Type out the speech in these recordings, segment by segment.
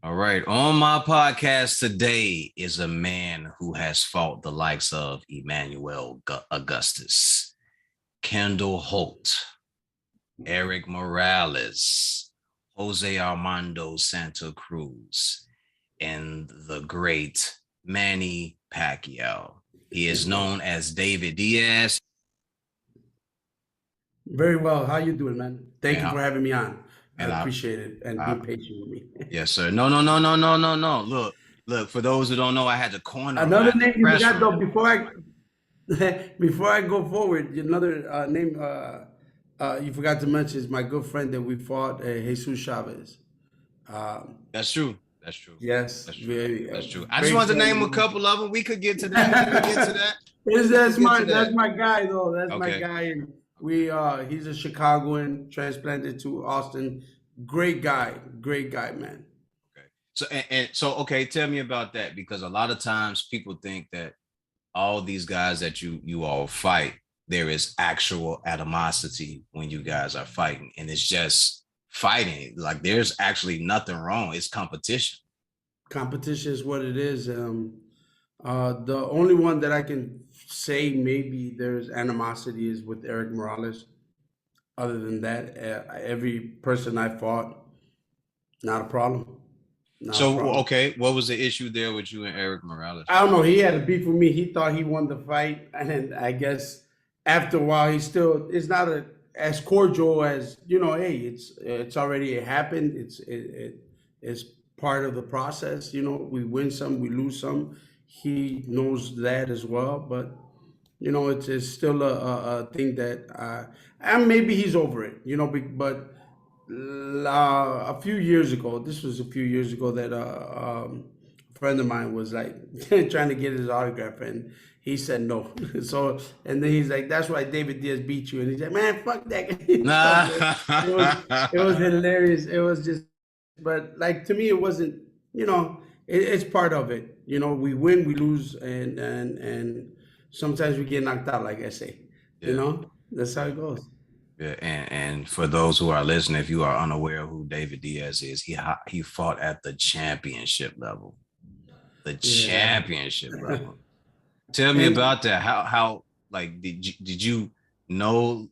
All right. On my podcast today is a man who has fought the likes of Emmanuel Augustus, Kendall Holt, Eric Morales, Jose Armando Santa Cruz, and the great Manny Pacquiao. He is known as David Diaz. Very well. How you doing, man? Thank you And, for having me on. I and appreciate it and I being patient with me. yes, sir. No. Look. For those who don't know, I had to corner him. I Another had to name you pressure forgot him. though before I before I go forward, another name you forgot to mention is my good friend that we fought, Jesus Chavez. Um, That's true. That's true. yes, That's true. very That's true. I just great wanted to friend of name a mine. couple of them. We could get to that. We could get to that. We could That's get my to that. guy though. That's my Okay. guy, and we he's a Chicagoan transplanted to Austin. Great guy, man. Okay. So okay, tell me about that because a lot of times people think that all these guys that you all fight, there is actual animosity when you guys are fighting, and it's just fighting. Like there's actually nothing wrong. It's competition. Competition is what it is. The only one that I can say maybe there's animosity is with Eric Morales. Other than that, every person I fought, not a problem. Not a So problem. okay, what was the issue there with you and Eric Morales? I don't know. He had a beef with me. He thought he won the fight, and I guess after a while, he still it's not as cordial as Hey, it's already it happened. It's part of the process. We win some, we lose some. He knows that as well, but it's still a thing that and maybe he's over it. But a few years ago, this was a few years ago that a friend of mine was like trying to get his autograph, and he said no. So, and then he's like, "That's why David Diaz beat you," and he's like, "Man, fuck that guy." Nah. It was hilarious. It was just, but like to me, it wasn't. It's part of it. We win, we lose, and sometimes we get knocked out, like I say. Yeah. That's how it goes. Yeah, and for those who are listening, if you are unaware who David Diaz is, he fought at the championship level. The Yeah. championship level. Tell me And about that. How like did you know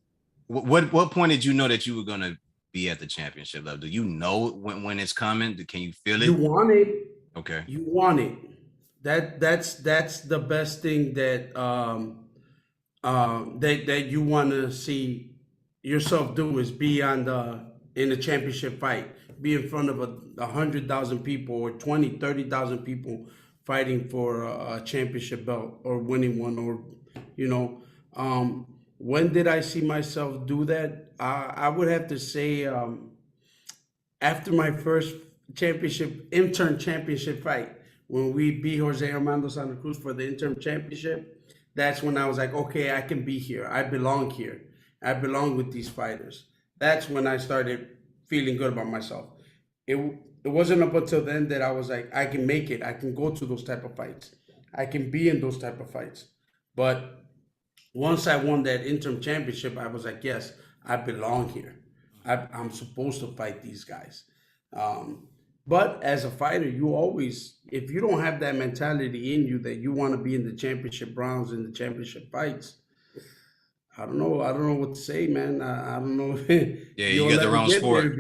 what point did you know that you were gonna be at the championship level? Do you know when it's coming? Can you feel you it? want it. Okay. You want it. That's the best thing that you want to see yourself do is be in a championship fight, be in front of 100,000 people or 20, 30,000 people fighting for a championship belt or winning one or you know when did I see myself do that? I would have to say after my first intern championship fight, when we beat Jose Armando Santa Cruz for the interim championship, that's when I was like, okay, I can be here. I belong here. I belong with these fighters. That's when I started feeling good about myself. It it wasn't up until then that I was like, I can make it. I can go to those type of fights. I can be in those type of fights. But once I won that interim championship, I was like, yes, I belong here. I'm supposed to fight these guys. Um, but as a fighter, you always, if you don't have that mentality in you that you want to be in the championship rounds and the championship fights, I don't know. I don't know what to say, man. I don't know if Yeah, you you'll got the ever wrong get there. sport.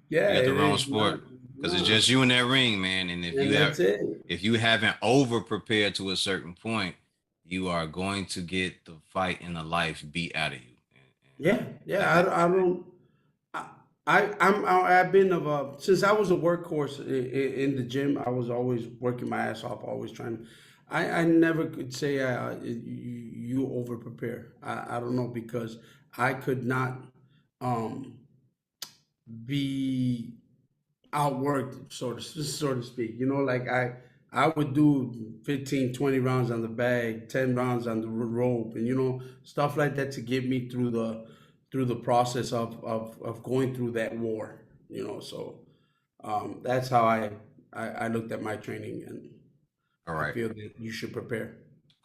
Yeah, You got the it wrong is not. sport because it's No, just you in that ring, man. And and that's it. if you haven't over prepared to a certain point, you are going to get the fight in the life beat out of you. Yeah, And yeah. I don't. I, I've been of a since I was a workhorse in the gym. I was always working my ass off, always trying. I never could say you over prepare. I don't know because I could not um, be outworked, so to speak. Like I would do 15, 20 rounds on the bag, 10 rounds on the rope, and stuff like that to get me through the process of going through that war. So that's how I looked at my training, and all I right, feel that you should prepare.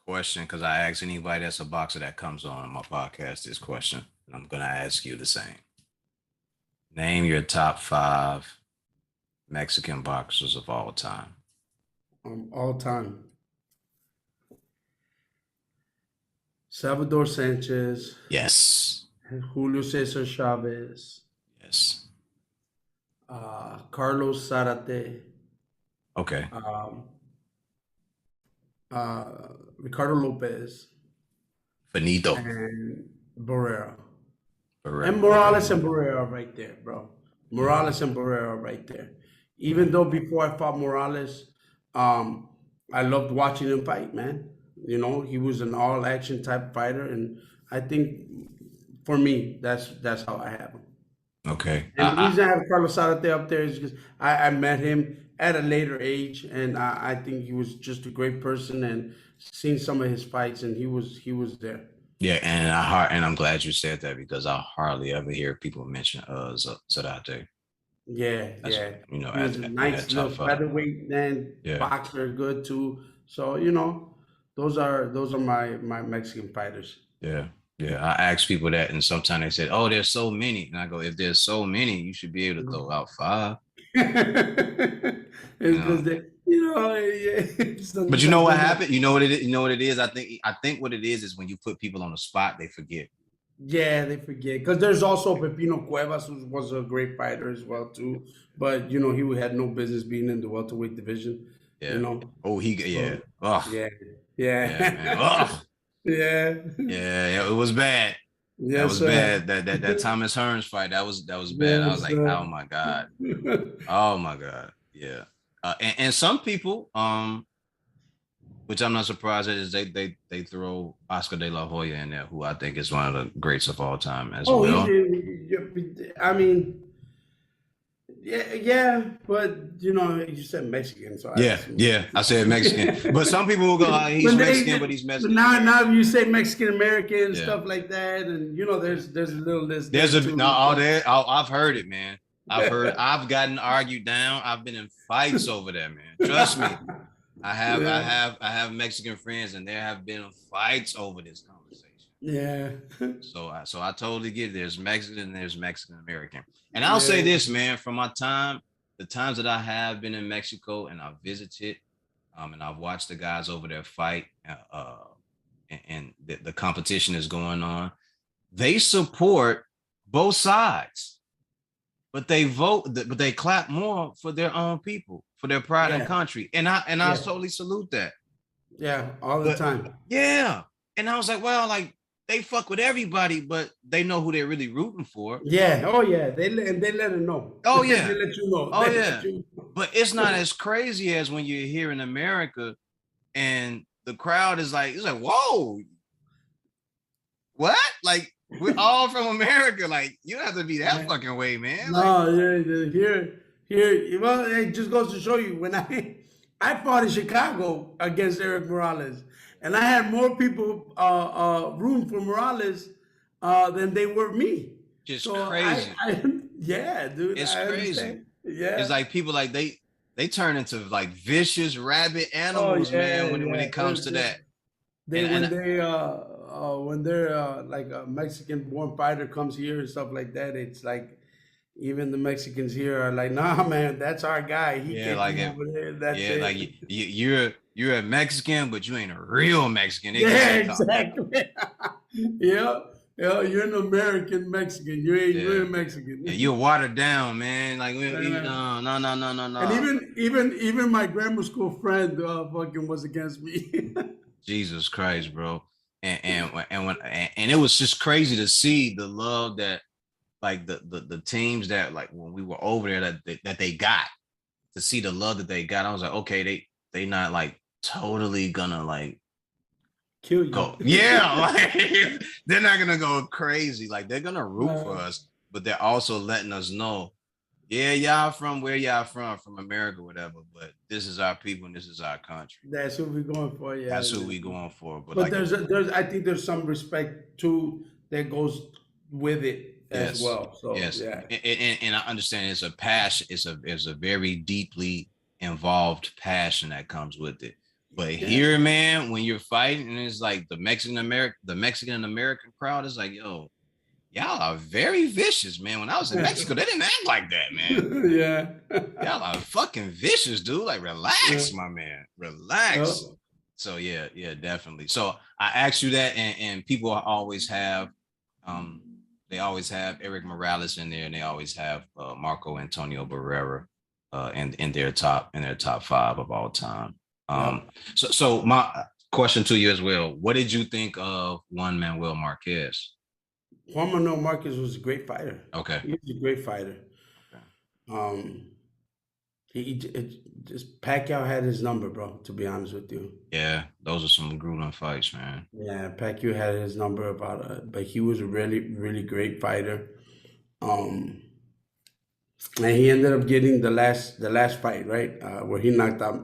question because I ask anybody that's a boxer that comes on my podcast this question, and I'm gonna ask you the same. Name your top five Mexican boxers of all time. All time. Salvador Sanchez, Yes. Julio Cesar Chavez, Yes. Carlos Zarate, Okay. um, Ricardo Lopez, Finito. and Barrera. And Okay. Morales and Barrera right there, bro. Morales and Barrera right there. Even though before I fought Morales, um, I loved watching him fight, man. You know, he was an all action type fighter, and I think for me, that's how I have him. Okay. And the reason I have Carlos Zarate up there is because I met him at a later age, and I think he was just a great person. And seen some of his fights, and he was there. Yeah, and I'm glad you said that because I hardly ever hear people mention Zarate. Yeah, That's yeah. He was as a in that nice little tough fight. featherweight man, Yeah, boxer, good too. So those are my Mexican fighters. yeah, yeah. I ask people that, and sometimes they said, "Oh, there's so many," and I go, "If there's so many, you should be able to throw out five." You It's know. because yeah, But you know sometimes what they don't. happened? You know what it is? You know what it is? I think what it is when you put people on the spot, they forget. Yeah, they forget because there's also Pepino Cuevas, who was a great fighter as well too. But he had no business being in the welterweight division. You Yeah. know, Oh, yeah. so Oh, yeah, yeah, man. yeah, Oh, yeah, yeah. It was bad. That yes, was sir. bad. That Thomas Hearns fight. That was bad. I was Yes, like, oh sir. my god. Oh my god. Yeah. And some people, which I'm not surprised at, is they throw Oscar De La Hoya in there, who I think is one of the greats of all time as Oh, well. I mean, yeah, yeah, but you said Mexican, so I Yeah, assume. yeah. I said Mexican, but some people will go, oh, he's When they Mexican, but he's but Mexican now American. you say Mexican American and Yeah, stuff like that, and there's a little list there's there a too. no. All So. there. I've heard it, man. I've gotten argued down. I've been in fights over that, man. Trust me. I have, I Yeah, have, I have Mexican friends, and there have been fights over this conversation. yeah, So I totally get it. There's Mexican and there's Mexican American. And I'll say yeah, this, man, from the times that I have been in Mexico and I've visited, and I've watched the guys over there fight, and the competition is going on. They support both sides, but they clap more for their own people, for their pride and yeah, country. And I yeah, totally salute that. yeah, all the But time. yeah, and I was like, well, like they fuck with everybody, but they know who they're really rooting for. Yeah, oh yeah, they let it know. Oh They yeah, let you know. oh They let yeah. you know. But it's not as crazy as when you're here in America and the crowd is like, it's like, whoa, what? Like we're all from America. Like you don't have to be that Yeah. fucking way, man. Like No, yeah, here. Well, it just goes to show you when I fought in Chicago against Eric Morales, and I had more people room for Morales than they were me. just So crazy. yeah, dude, It's I crazy. understand. It's Yeah. like people like they turn into like vicious rabid Oh animals, man, yeah, when yeah. it comes to that. They And when they're like a Mexican born fighter comes here and stuff like that, it's like even the Mexicans here are like, nah, man, that's our guy. He yeah, kicked like him if over there. That's yeah, like it. you're a Mexican, but you ain't a real Mexican. They just Yeah, say talk. exactly. Yeah, yeah, you're an American Mexican. You Yeah, ain't Mexican. yeah, you're watered down, man. Like Uh, no, no, no, no, no, and no. even my grammar school friend fucking was against me. Jesus Christ, bro. And it was just crazy to see the love that like the teams that like when we were over there that they got to see the love that they got. I was like, okay, they not like totally gonna like Kill you. go. Yeah, like they're not gonna go crazy. Like they're gonna root for Uh, us, but they're also letting us know, yeah, y'all from where y'all from America, whatever. But this is our people and this is our country. that's what we're going for, yeah. That's who we going for. But But like, there's I think there's some respect too that goes with it as yes, well. So yes, yeah, and I understand it's a passion. It's a very deeply involved passion that comes with it. But yeah, here, man, when you're fighting, and it's like the Mexican American crowd is like, yo, Y'all are very vicious, man. When I was in Mexico, they didn't act like that, man. Yeah. Y'all are fucking vicious, dude. Like, Yeah. relax, my man. Relax. Yep. So yeah, definitely. So I asked you that, and people always have, um, they always have Eric Morales in there, and they always have Marco Antonio Barrera, in their top five of all time. Um, Yep. so my question to you as well: what did you think of Juan Manuel Marquez? Juan Manuel Marquez was a great fighter. Okay, He was a great fighter. okay, Um, just Pacquiao had his number, bro. To be honest with you, yeah, those are some grueling fights, man. yeah, Pacquiao had his number about but he was a really, really great fighter. Um, and he ended up getting the last fight, right, where he knocked out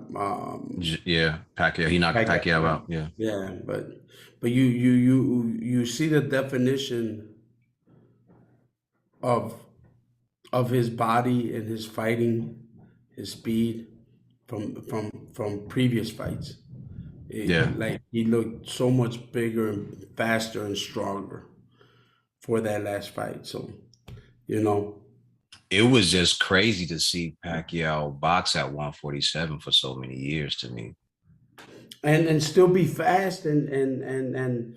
Yeah, Pacquiao. He knocked Pacquiao, Pacquiao right? out. Yeah, Yeah, but you see the definition of his body and his fighting, his speed from previous fights. yeah. Like he looked so much bigger and faster and stronger for that last fight. So you know, It was just crazy to see Pacquiao box at 147 for so many years to me. and still be fast and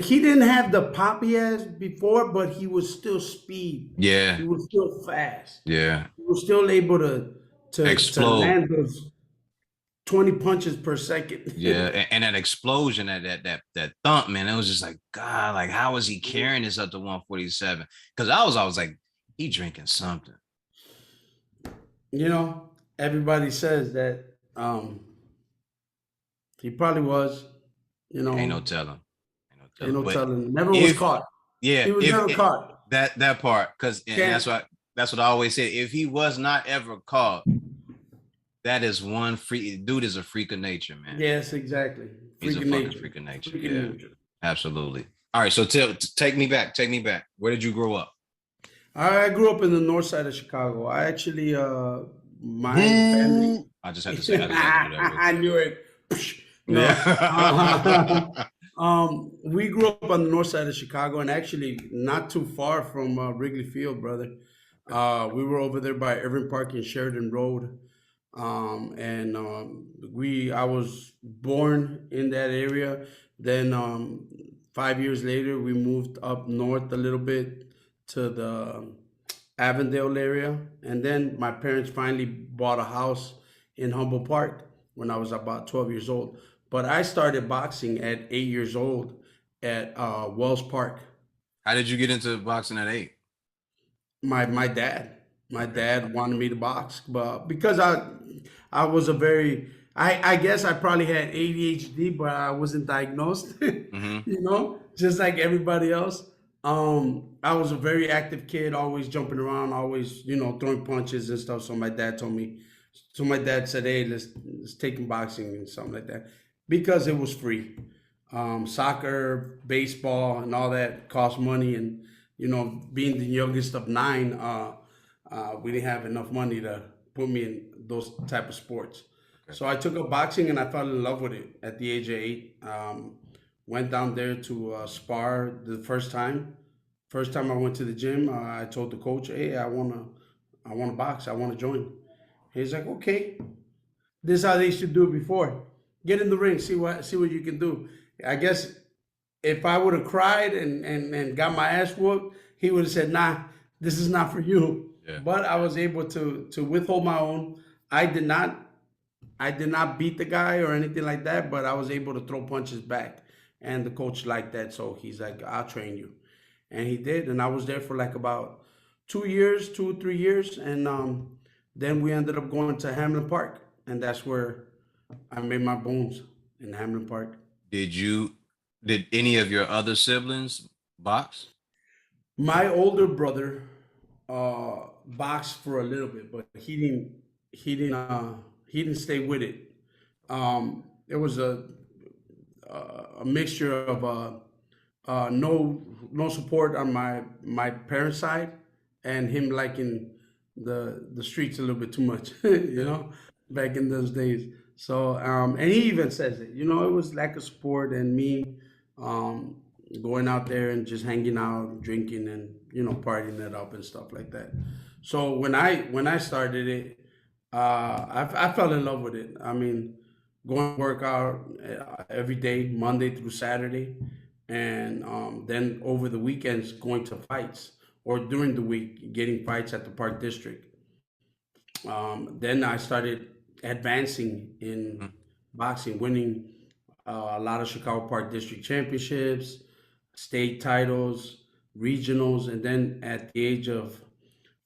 he didn't have the pop he has before, but he was still speed. Yeah, He was still fast. yeah. He was still able to Explode. land those 20 punches per Yeah, second. and that explosion, that thump, man, it was just like, God, like how is he carrying this up to 147? Because I was like, he drinking something. You know, everybody says that he probably was, you Ain't no know, telling. Ain't no ain't telling. no But telling. Never was if caught. yeah, He was if never it, caught. that part, because and Can't. that's what I always said. If he was not ever caught, that is one freak dude is a freak of nature, man. Yes, exactly. He's Freak a of fucking nature. freak of nature. Freak of Yeah, nature. absolutely. All right, so take me back. Take me back. Where did you grow up? I grew up in the north side of Chicago. I actually, my family. Boo! I just had to do that real I quick. knew it. No, Yeah. we grew up on the north side of Chicago, and actually not too far from Wrigley Field, brother. We were over there by Irving Park and Sheridan Road, and I was born in that area. Then 5 years later, we moved up north a little bit to the Avondale area, and then my parents finally bought a house in Humboldt Park when I was about 12 years old. But I started boxing at 8 years old at Wells Park. How did you get into boxing at 8? My dad, my Okay. dad wanted me to box, but because I was a very I guess I probably had ADHD, but I wasn't diagnosed. Mm-hmm. Just like everybody else. I was a very active kid, always jumping around, always throwing punches and stuff. So my dad said, "Hey, let's take him boxing and something like that," because it was free. Soccer, baseball, and all that cost money, and being the youngest of nine, we didn't have enough money to put me in those type of sports. Okay. So I took up boxing and I fell in love with it at the age of 8. Went down there to spar the first time. First time I went to the gym, I told the coach, "Hey, I wanna box. I wanna join." He's like, "Okay." This is how they used to do it before. Get in the ring, see what you can do. I guess if I would have cried and got my ass whooped, he would have said, "Nah, this is not for you." Yeah. But I was able to withhold my own. I did not I did not beat the guy or anything like that, but I was able to throw punches back. And the coach liked that, so he's like, "I'll train you." And he did, and I was there for like about 2 years, 2 or 3 years, and then we ended up going to Hamlin Park, and that's where I made my bones in Hamlin Park. Did you did any of your other siblings box? My older brother boxed for a little bit, but he didn't stay with it. It was a mixture of no support on my parents' side, and him liking the streets a little bit too much, Yeah. back in those days. So and he even says it. It was lack of support and me. Um, going out there and just hanging out, drinking, and partying it up and stuff like that. So when I started it, I fell in love with it. I mean, going to work out every day, Monday through Saturday, and then over the weekends going to fights, or during the week getting fights at the Park District. Then I started advancing in Mhm. boxing, winning a lot of Chicago Park District championships, state titles, regionals, and then at the age of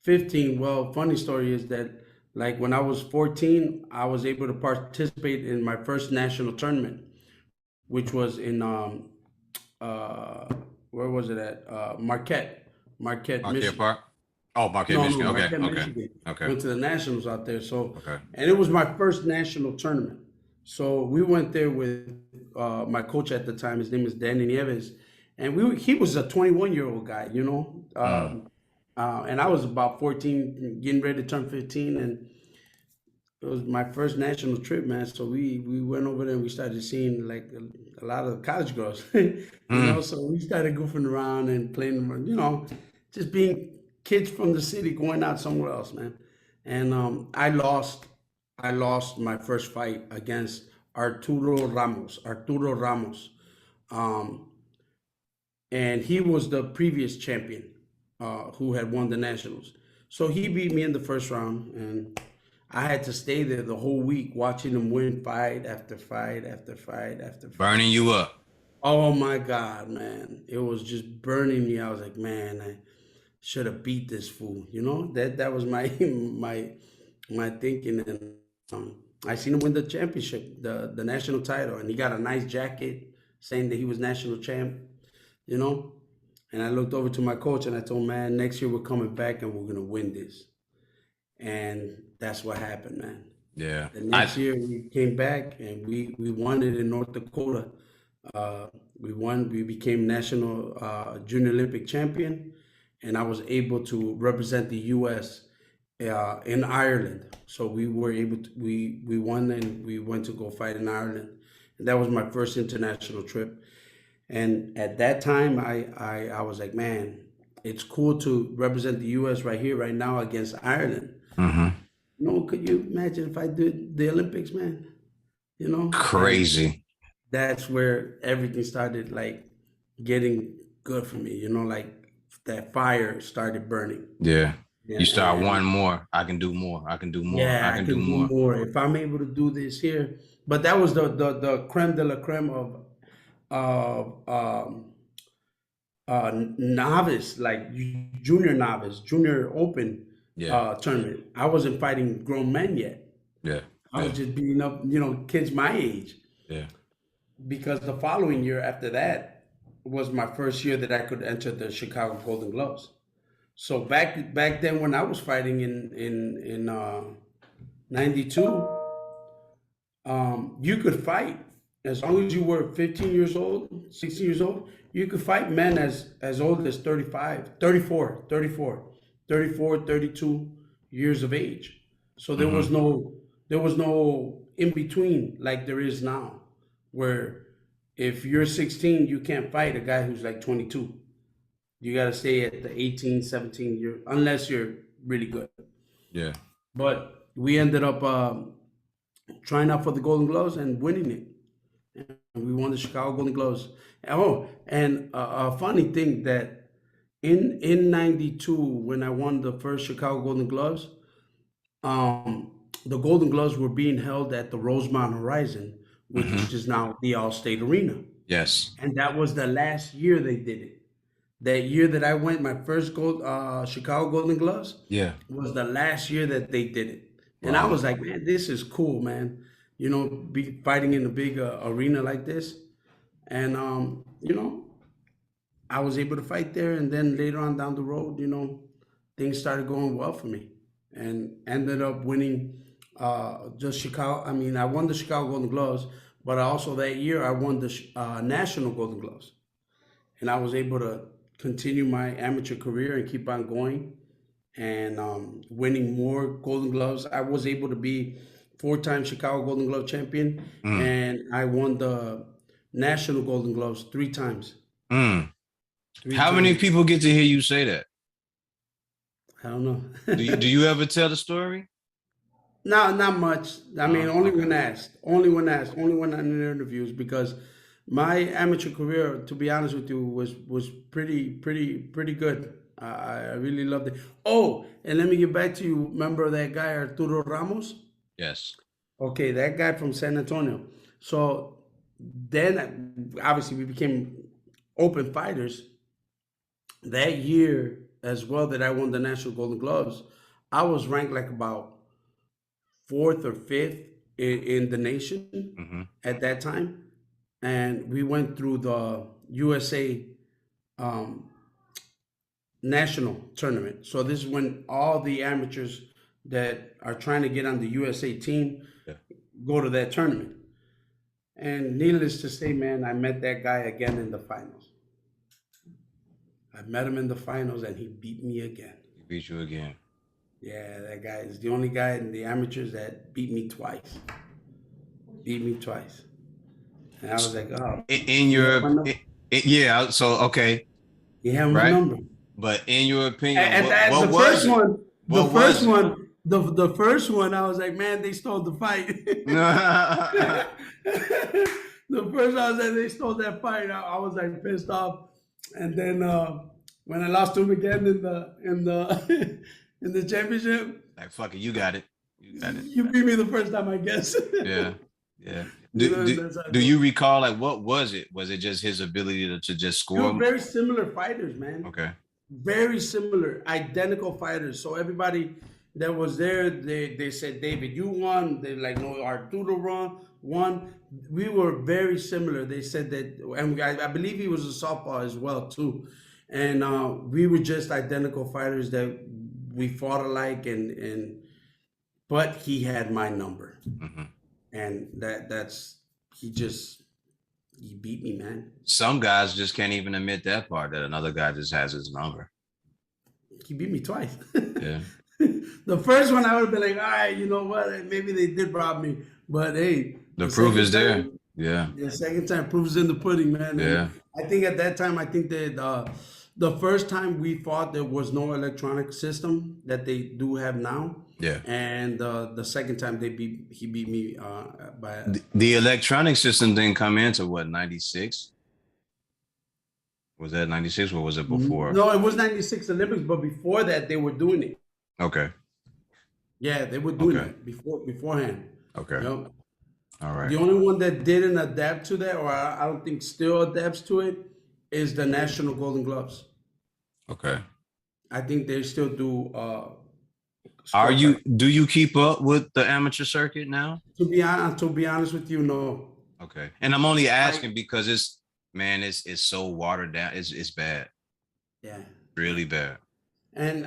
15, well, funny story is that like when I was 14, I was able to participate in my first national tournament, which was in uh where was it at? Marquette, Marquette Michigan. Park. Oh, Marquette, No, Michigan. Okay, Marquette, okay, Michigan. okay, Went to the nationals out there. So, okay. and it was my first national tournament. So we went there with my coach at the time. His name is Danny Nieves, and he was a 21-year-old guy, Mm. and I was about 14, getting ready to turn 15, and it was my first national trip, man. So we went over there and we started seeing like a lot of college girls, Mm. So we started goofing around and playing, just being kids from the city going out somewhere else, man. And I lost my first fight against Arturo Ramos, um, and he was the previous champion who had won the nationals. So he beat me in the first round, and I had to stay there the whole week watching him win fight after fight after fight after fight. Burning you up. Oh my God, man. It was just burning me. I was like, man, I should have beat this fool. That was my my thinking. And I seen him win the championship, the national title, and he got a nice jacket saying that he was national champ, you know. And I looked over to my coach and I told him, man, next year we're coming back and we're gonna win this. And that's what happened, man. Yeah. The next year we came back and we won it in North Dakota. We won. We became national junior Olympic champion, and I was able to represent the U.S. In Ireland. So we were able to. We won and we went to go fight in Ireland, and that was my first international trip. And at that time, I was like, man, it's cool to represent the U.S. right here, right now against Ireland. Hmm. Could you imagine if I did the Olympics, man? And Crazy. that's where everything started like getting good for me, like that fire started burning. Yeah. Yeah, You start and one more. I can do more. I can do more. I yeah, I can do can do more. more if I'm able to do this here. But that was the creme de la creme of novice, like junior novice, junior open Yeah. tournament. I wasn't fighting grown men yet. Yeah. I was Yeah. just beating up, kids my age. Yeah. Because the following year after that was my first year that I could enter the Chicago Golden Gloves. So back then when I was fighting in '92, you could fight as long as you were 15 years old, 16 years old. You could fight men as old as 35, 34, 34, 34, 32 years of age. So there was Hmm. no in between like there is now, where if you're 16, you can't fight a guy who's like 22. You got to stay at the 18, 17 year, unless you're really good. Yeah. But we ended up trying out for the Golden Gloves and winning it. And we won the Chicago Golden Gloves. Oh, and a funny thing that in '92 when I won the first Chicago Golden Gloves, the Golden Gloves were being held at the Rosemont Horizon, which Hmm. is now the Allstate Arena. Yes. And that was the last year they did it. That year that I went, my first Chicago Golden Gloves Yeah. was the last year that they did it. And I Wow. was like, man, this is cool, man. Be fighting in a big arena like this. And, I was able to fight there. And then later on down the road, things started going well for me and ended up winning just Chicago. I mean, I won the Chicago Golden Gloves, but also that year I won the National Golden Gloves. And I was able to continue my amateur career and keep on going and winning more Golden Gloves. I was able to be four-time Chicago Golden Glove champion, Mm. and I won the National Golden Gloves three times. Mm. Three How many times. people get to hear you say that? I don't know. Do you ever tell the story? No, not much. I mean, No. only Okay. when asked. Only when asked. Only when in interviews, because my amateur career, to be honest with you, was pretty good. I really loved it. Oh, and let me get back to you. Remember that guy Arturo Ramos? Yes. Okay, that guy from San Antonio. So then, obviously, we became open fighters that year as well. That I won the national Golden Gloves. I was ranked like about fourth or fifth in the nation Hmm. at that time, and we went through the USA um, national tournament. So this is when all the amateurs that are trying to get on the USA team Yeah. go to that tournament. And needless to say, man, I met that guy again in the finals. I met him in the finals, and he beat me again. He beat you again. Yeah, that guy is the only guy in the amateurs that beat me twice. Beat me twice. And I was like, oh, In he had your my number. yeah. So okay, He had my right. number. But in your opinion, And, what and what the was first it? one, the What first was it? one, the first one, I was like, man, they stole the fight. The first I was like, they stole that fight. I was like pissed off. And then when I lost to him again in the in the championship, Like fuck it, you got it. You got it. you beat me the first time, I guess. Yeah. Yeah. You know, Do, that's how it do you goes. recall like what was it? Was it just his ability to just We were score? very similar fighters, man. Okay. Very similar, identical fighters. So everybody that was there, they said, David, you won. They like, no, Arturo won. We were very similar. They said that, and I believe he was a softball as well too. And we were just identical fighters that we fought alike, and but he had my number, Hmm. and that's he beat me, man. Some guys just can't even admit that part that another guy just has his number. He beat me twice. Yeah. The first one I would have been like, all right, you know what? Maybe they did rob me. But hey, The proof is there. Yeah. the second time proves in the pudding, man. And Yeah. I think at that time, I think that the first time we fought, there was no electronic system that they do have now. Yeah. And the second time he beat me by The electronic system didn't come into what, 96? Was that 96 or was it before? no, it was 96 Olympics, but before that they were doing it. Okay. Yeah, they were doing Okay. that beforehand. Okay. You know, All right. the only one that didn't adapt to that, or I don't think still adapts to it, is the National Golden Gloves. Okay. I think they still do Do scorecard. you keep up with the amateur circuit now? To be honest with you, no. Okay. And I'm only I asking because it's so watered down. It's bad. Yeah, yeah. Really bad. And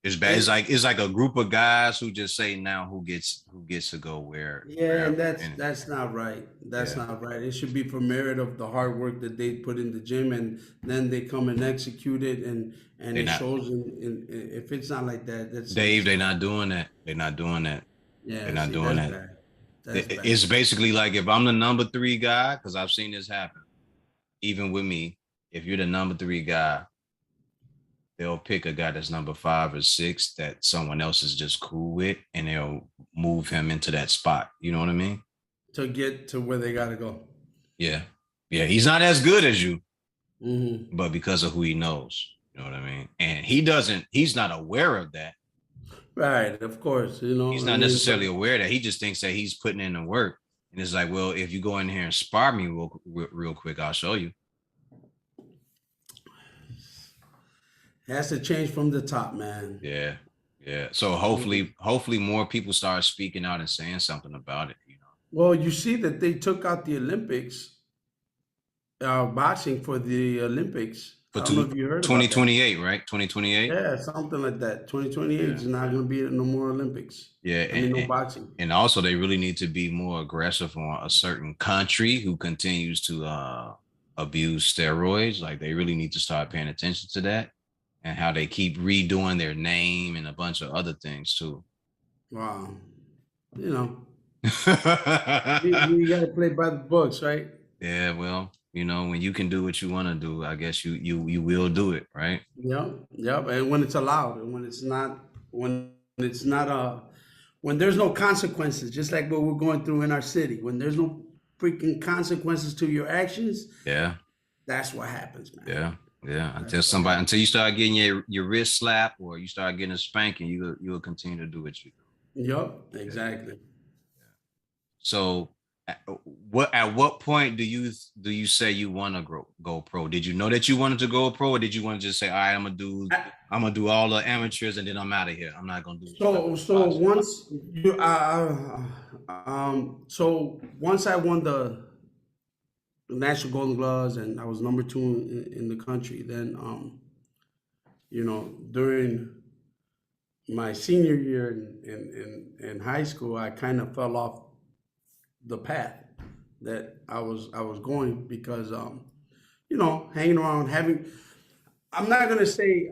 It's bad. it It's like a group of guys who just say now who gets to go yeah, and wherever. And that's not right. That's yeah. not right. It should be for merit of the hard work that they put in the gym, and then they come and execute it, and They're it not shows if it's not like that, Dave, that's they're not doing that. They're not doing that. They're yeah, not see, doing that's that. bad. That's bad. It's basically like if I'm the number three guy, because I've seen this happen, even with me, if you're the number three guy, they'll pick a guy that's number 5 or 6 that someone else is just cool with, and they'll move him into that spot. You know what I mean? To get to where they gotta go. Yeah. Yeah. He's not as good as you, Hmm. but because of who he knows. You know what I mean? And he's not aware of that. Right, of course. You He's know, I not mean, but necessarily aware that he just thinks that he's putting in the work. And it's like, well, if you go in here and spar me real quick, I'll show you. it has to change from the top, man. Yeah. Yeah. So Mhm. hopefully more people start speaking out and saying something about it, you know. Well, you see that they took out the Olympics, boxing for the Olympics. For I don't know if you heard about that. 2028, right? 2028. Yeah, something like that. 2028 Yeah. is not going to be no more Olympics. Yeah. I mean, no boxing. And also they really need to be more aggressive on a certain country who continues to abuse steroids. Like they really need to start paying attention to that and how they keep redoing their name and a bunch of other things too. Wow. You know. We got to play by the books, right? Yeah, well, when you can do what you want to do, I guess you will do it, right? Yep, yep. And when it's allowed, and when it's not when there's no consequences, just like what we're going through in our city, when there's no freaking consequences to your actions, Yeah, that's what happens, man. yeah, yeah. That's what Until happens. you start getting your wrist slapped or you start getting a spanking, you'll continue to do what you do. Yep, Yeah. exactly. So, at what point do you say you want to go pro? Did you know that you wanted to go pro, or did you want to just say, all right, I'm gonna do all the amateurs and then I'm out of here. I'm not gonna do nothing So boxing. once you so once I won the national Golden Gloves and I was number two in the country, then during my senior year in high school, I kind of fell off the path that I was going because hanging around having. I'm not gonna say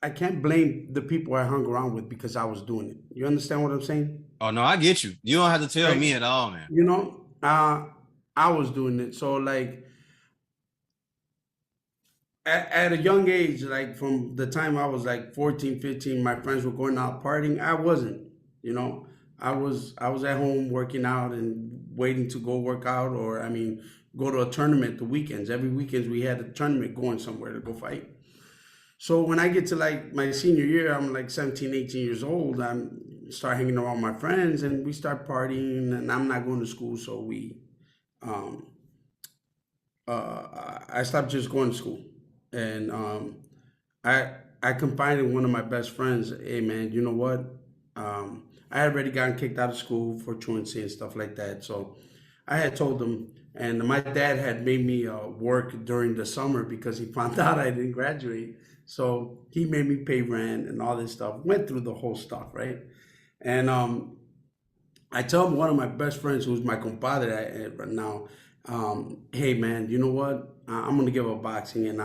I can't blame the people I hung around with because I was doing it. You understand what I'm saying? Oh no, I get you. You don't have to tell Right? me at all, man. You know, I was doing it. So like at a young age, like from the time I was like 14, 15, my friends were going out partying. I wasn't, you know. I was at home working out and waiting to go work out, or I mean go to a tournament the weekends. Every weekends we had a tournament going somewhere to go fight. So when I get to like my senior year, I'm like 17, 18 years old. I'm start hanging around my friends and we start partying and I'm not going to school. So um, I stopped just going to school, and I I confided in one of my best friends. Hey man, you know what? I had already gotten kicked out of school for truancy and stuff like that. So I had told him, and my dad had made me work during the summer because he found out I didn't graduate. So he made me pay rent and all this stuff. Went through the whole stuff, right? And I tell one of my best friends, who's my compadre right now, hey man, you know what? I'm gonna give up boxing, and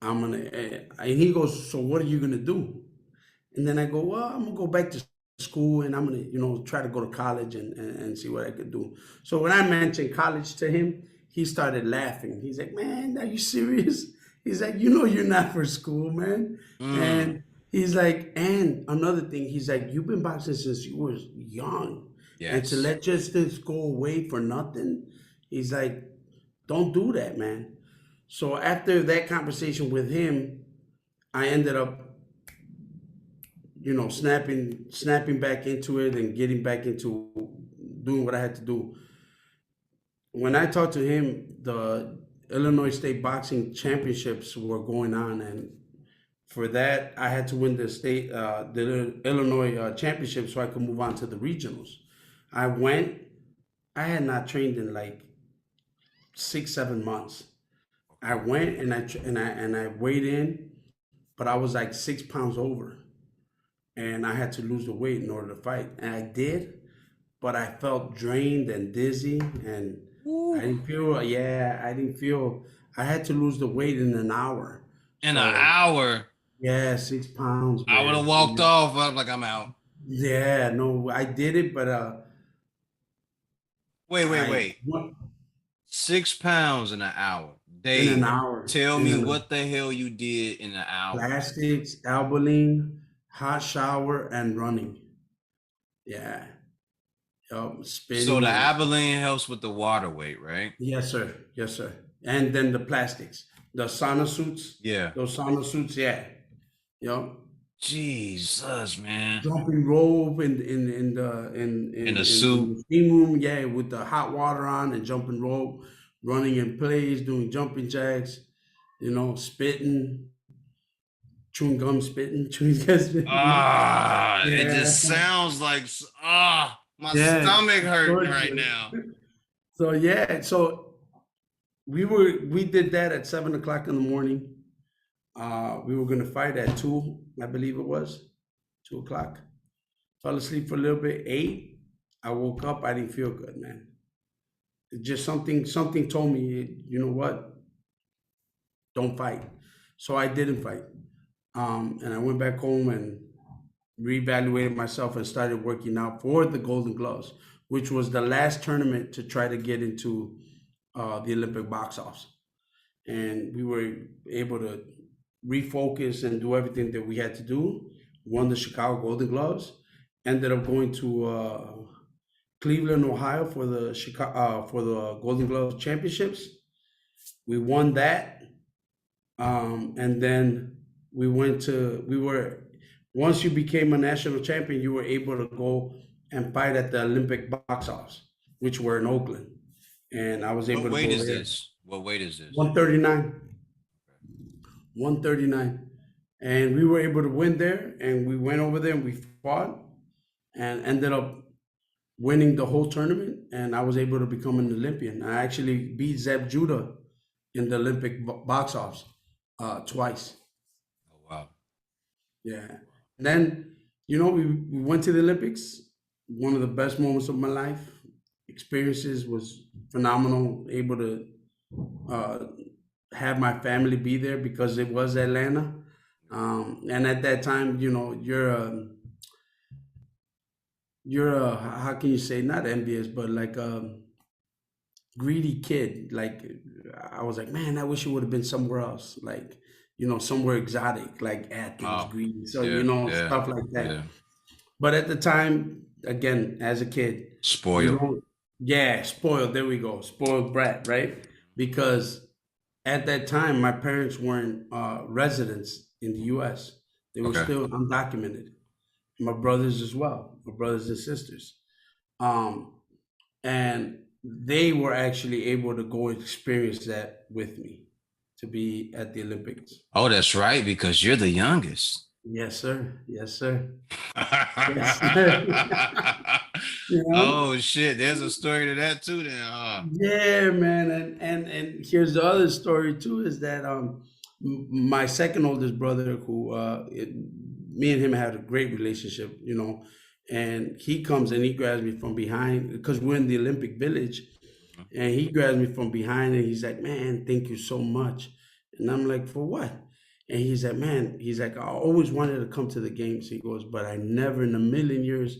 and he goes, so what are you gonna do? And then I go, well, I'm gonna go back to school, and I'm gonna, try to go to college and see what I could do. So when I mentioned college to him, he started laughing. He's like, man, are you serious? He's like, you're not for school, man. Mm, And he's like, and another thing, he's like, you've been boxing since you were young. And to yes. let just this go away for nothing, he's like, don't do that, man. So after that conversation with him, I ended up, snapping back into it and getting back into doing what I had to do. When I talked to him, the Illinois State Boxing Championships were going on, and for that, I had to win the Illinois championship so I could move on to the regionals. I went. I had not trained in like 6, 7 months. I Okay. went and I weighed in, but I was like 6 pounds over, and I had to lose the weight in order to fight, and I did. But I felt drained and dizzy, and I Woo. didn't feel. Yeah, I didn't feel. I had to lose the weight in an hour. In an So hour, yeah, 6 pounds, I would have man. walked off. I'm like, I'm out. Yeah, no, I did it, but Wait, wait, I wait. 6 pounds in an hour. in an Dave, hour tell in me an what the hell you did in an hour. plastics, albaline, hot shower, and running. Yeah, So the spitting and Abilene helps with the water weight, right? yes, sir, yes, sir. And then the plastics, the sauna suits, Yeah. those sauna suits. Yeah, yep. Jesus, man. Jumping rope In the in suit. the steam room. Yeah, with the hot water on and jumping rope, running in place, doing jumping jacks. Spitting, chewing gum, spitting, chewing gum, spitting. It Yeah, just sounds like my yeah, stomach hurting right torture. now. So yeah, so we did that at 7 o'clock in the morning. We were gonna fight at 2, I believe it was 2 o'clock. Fell asleep for a little bit. 8. I woke up. I didn't feel good, man. It just something told me, you know what? Don't fight. So I didn't fight. And I went back home and reevaluated myself and started working out for the Golden Gloves, which was the last tournament to try to get into the Olympic box office. And we were able to refocus and do everything that we had to do. Won the Chicago Golden Gloves. Ended up going to Cleveland, Ohio for the Golden Glove Championships. We won that, and then we were once you became a national champion, you were able to go and fight at the Olympic box office, which were in Oakland, and I was able What to weight go is there. this? What weight is this? 139, 139, and we were able to win there, and we went over there and we fought, and ended up winning the whole tournament, and I was able to become an Olympian. I actually beat Zeb Judah in the Olympic box office twice. Oh wow. Yeah. And then, we went to the Olympics. One of the best moments of my life. Experiences was phenomenal. Able to uh, have my family be there because it was Atlanta. And at that time, you're how can you say, not envious, but like greedy kid. Like I was like, man, I wish it would have been somewhere else, like somewhere exotic, like Athens, Oh Greece, so yeah, yeah, stuff like yeah. that. But at the time, again, as a kid, you Spoiled. don't. Yeah, spoiled. There we go, spoiled brat, right? Because at that time, my parents weren't residents in the U.S. They were Okay. still undocumented. My brothers as well, my brothers and sisters. Um, and they were actually able to go experience that with me, to be at the Olympics. Oh, that's right, because you're the youngest. Yes, sir. Yes, sir. Yes, sir. you know? Oh shit, there's a story to that too then. Yeah, man. And here's the other story too, is that my second oldest brother, who me and him had a great relationship, and he comes and he grabs me from behind because we're in the Olympic Village. And he grabs me from behind and he's like, man, thank you so much. And I'm like, for what? And he's like, man, he's like, I always wanted to come to the games. He goes, but I never in a million years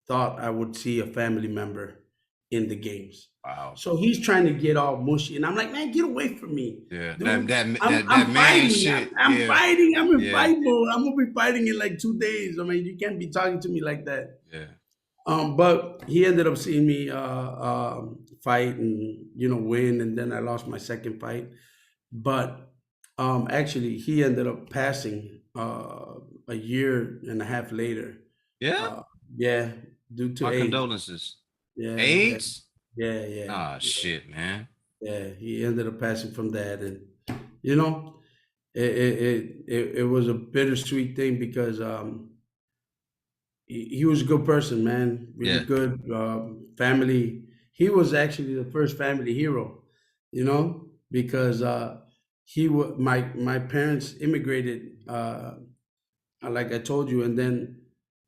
thought I would see a family member in the games. Wow. So he's trying to get all mushy. And I'm like, man, get away from me, Yeah, dude. that I'm man fighting. shit. I'm Yeah, fighting. I'm in yeah, fight mode. I'm going to be fighting in like 2 days. I mean, you can't be talking to me like that. yeah. But he ended up seeing me fight and win, and then I lost my second fight. But actually, he ended up passing a year and a half later. Yeah. Uh, yeah, due to My AIDS. condolences. Yeah, yeah, AIDS? yeah, yeah, Ah, shit, man. yeah. He ended up passing from that, and you know, it was a bittersweet thing because he was a good person, man. Really Yeah. good family. He was actually the first family hero, because my parents immigrated, like I told you, and then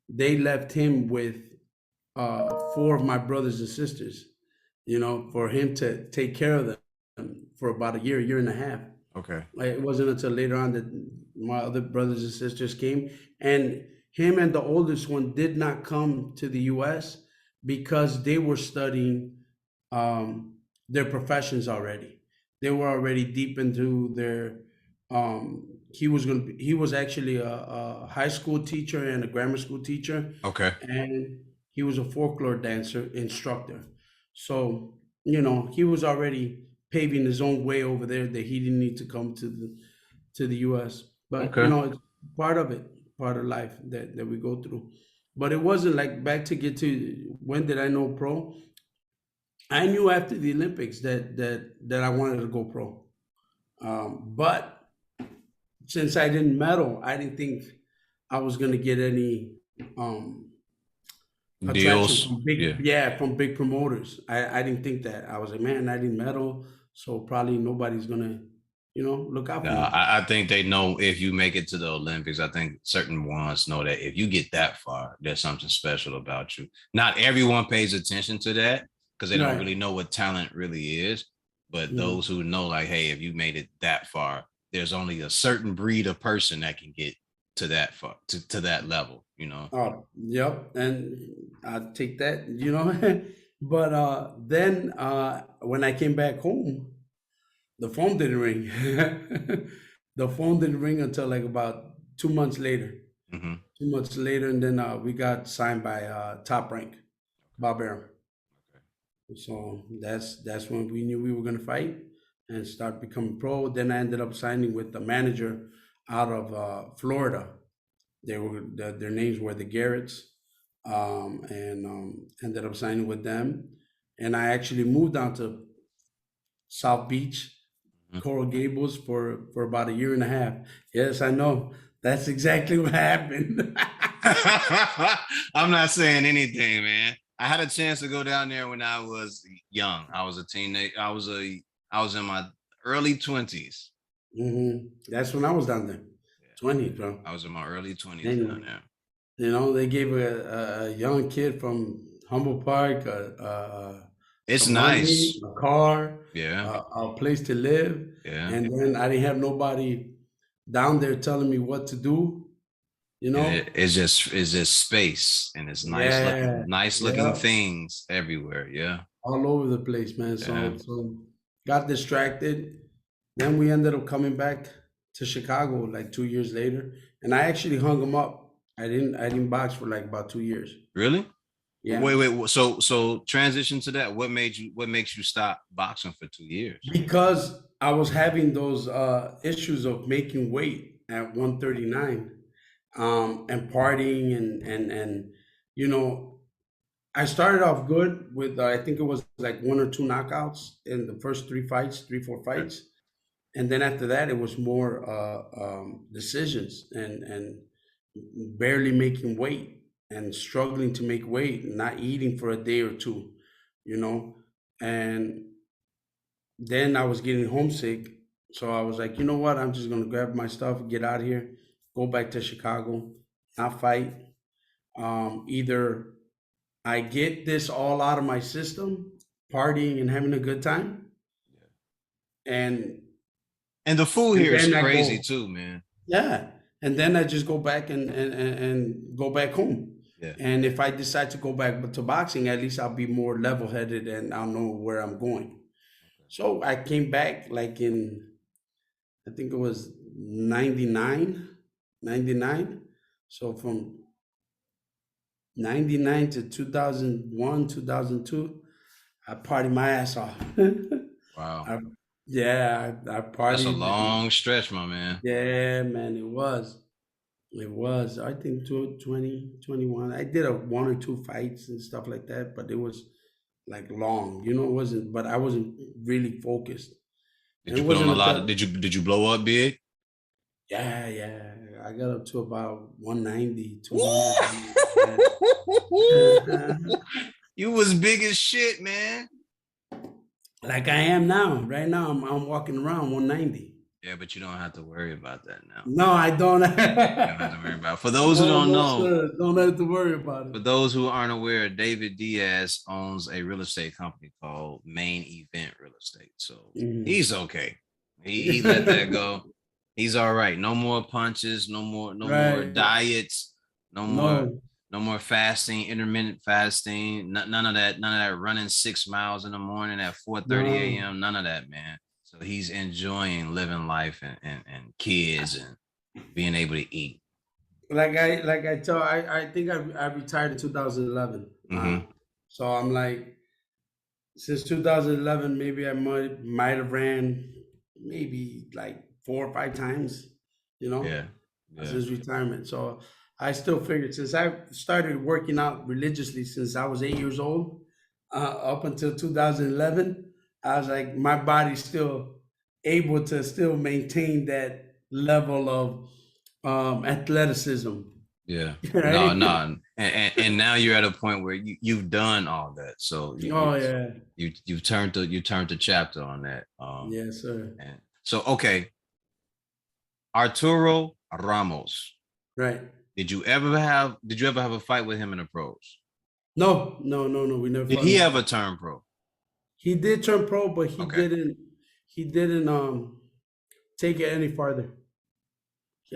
they left him with four of my brothers and sisters, for him to take care of them for about a year and a half. Okay. It wasn't until later on that my other brothers and sisters came, and him and the oldest one did not come to the U.S. because they were studying their professions already. They were already deep into their. He was actually a high school teacher and a grammar school teacher, Okay. and he was a folklore dancer instructor. So he was already paving his own way over there, that he didn't need to come to the U.S. But Okay. it's part of it, part of life that we go through. But it wasn't like, back to get to when did I know pro? I knew after the Olympics that I wanted to go pro. But since I didn't medal, I didn't think I was gonna get any um, attraction Deals. from Yeah. from big promoters. I didn't think that. I was like, man, I didn't medal, so probably nobody's gonna, look out for No, me. I think they know if you make it to the Olympics. I think certain ones know that if you get that far, there's something special about you. Not everyone pays attention to that because they don't Right. really know what talent really is. But Mhm. those who know, like, hey, if you made it that far, there's only a certain breed of person that can get to that level, you know. Oh, yep. And I take that, you know. But then when I came back home, the phone didn't ring. The phone didn't ring until like about 2 months later. Hmm. 2 months later, and then we got signed by Top Rank, Bob Arum. Okay. So that's when we knew we were gonna fight and start becoming pro. Then I ended up signing with the manager out of Florida. Their names were the Garretts, and ended up signing with them. And I actually moved down to South Beach, Mhm. Coral Gables for about a year and a half. Yes, I know. That's exactly what happened. I'm not saying anything, man. I had a chance to go down there when I was young. I was a teenage. I was in my early 20s. That's when I was down there, Yeah, 20, bro. I was in my early 20s down And there. they gave a young kid from Humboldt Park It's some money, nice. a car, Yeah, a place to live, yeah. and then I didn't have nobody down there telling me what to do. You And know? it's just space and it's Yeah, nice looking yeah, things everywhere. Yeah, all over the place, man. yeah. So got distracted. Then we ended up coming back to Chicago like 2 years later, and I actually hung him up. I didn't box for like about 2 years. Really? Yeah, So transition to that. What makes you stop boxing for 2 years? because I was having those issues of making weight at 139, and partying and you know I started off good with I think it was like one or two knockouts in the first three fights, three four Okay. fights, and then after that it was more decisions and barely making weight and struggling to make weight, not eating for a day or two, you know, and then I was getting homesick. So I was like, you know what? I'm just gonna grab my stuff, get out of here, go back to Chicago, not fight. Either I get this all out of my system, partying and having a good time, Yeah. and And the food here is then I crazy go, too, man. yeah, and then I just go back and go back home. Yeah. And if I decide to go back to boxing, at least I'll be more level headed and I'll know where I'm going. Okay. So I came back like in I think it was 99, 99. So from 99 to 2001, 2002, I partied my ass off. Wow. I, yeah, I That's a partied. And long stretch, my man. yeah, man, it was. It was. I think 20, 21. I did a one or two fights and stuff like that, but it was like long. It wasn't, but I wasn't really focused. Did And it you put on wasn't a lot until of did you blow up big? yeah, yeah. I got up to about 190, Woo! 200. Yeah. You was big as shit, man. Like I am now. Right now, I'm walking around 190. Yeah, but you don't have to worry about that now. No, I don't. You don't have to worry about it. For those who No, don't no, know, sir. Don't have to worry about it. for those who aren't aware, David Diaz owns a real estate company called Main Event Real Estate. So Mhm. he's okay. He let that go. He's all right. No more punches, no more Right. diets, no more No. no more fasting, intermittent fasting, none of that running 6 miles in the morning at 4:30 No. a.m. None of that, man. So he's enjoying living life and kids and being able to eat. I think I retired in 2011. Mm-hmm. So I'm like, since 2011, maybe I might have ran maybe like 4 or 5 times, you know, Yeah. Yeah. since retirement. So I still figured since I started working out religiously since I was 8 years old, up until 2011, I was like, my body's still able to still maintain that level of athleticism, Yeah. No, right? no. And now you're at a point where you've done all that. So Oh yeah, you turned the chapter on that. yes sir. And so okay, Arturo Ramos. Right. Did you ever have a fight with him in the pros? No, no, no, no. We never Did fought in he the ever pro. turn pro? He did turn pro, but he Okay. didn't. He didn't take it any farther.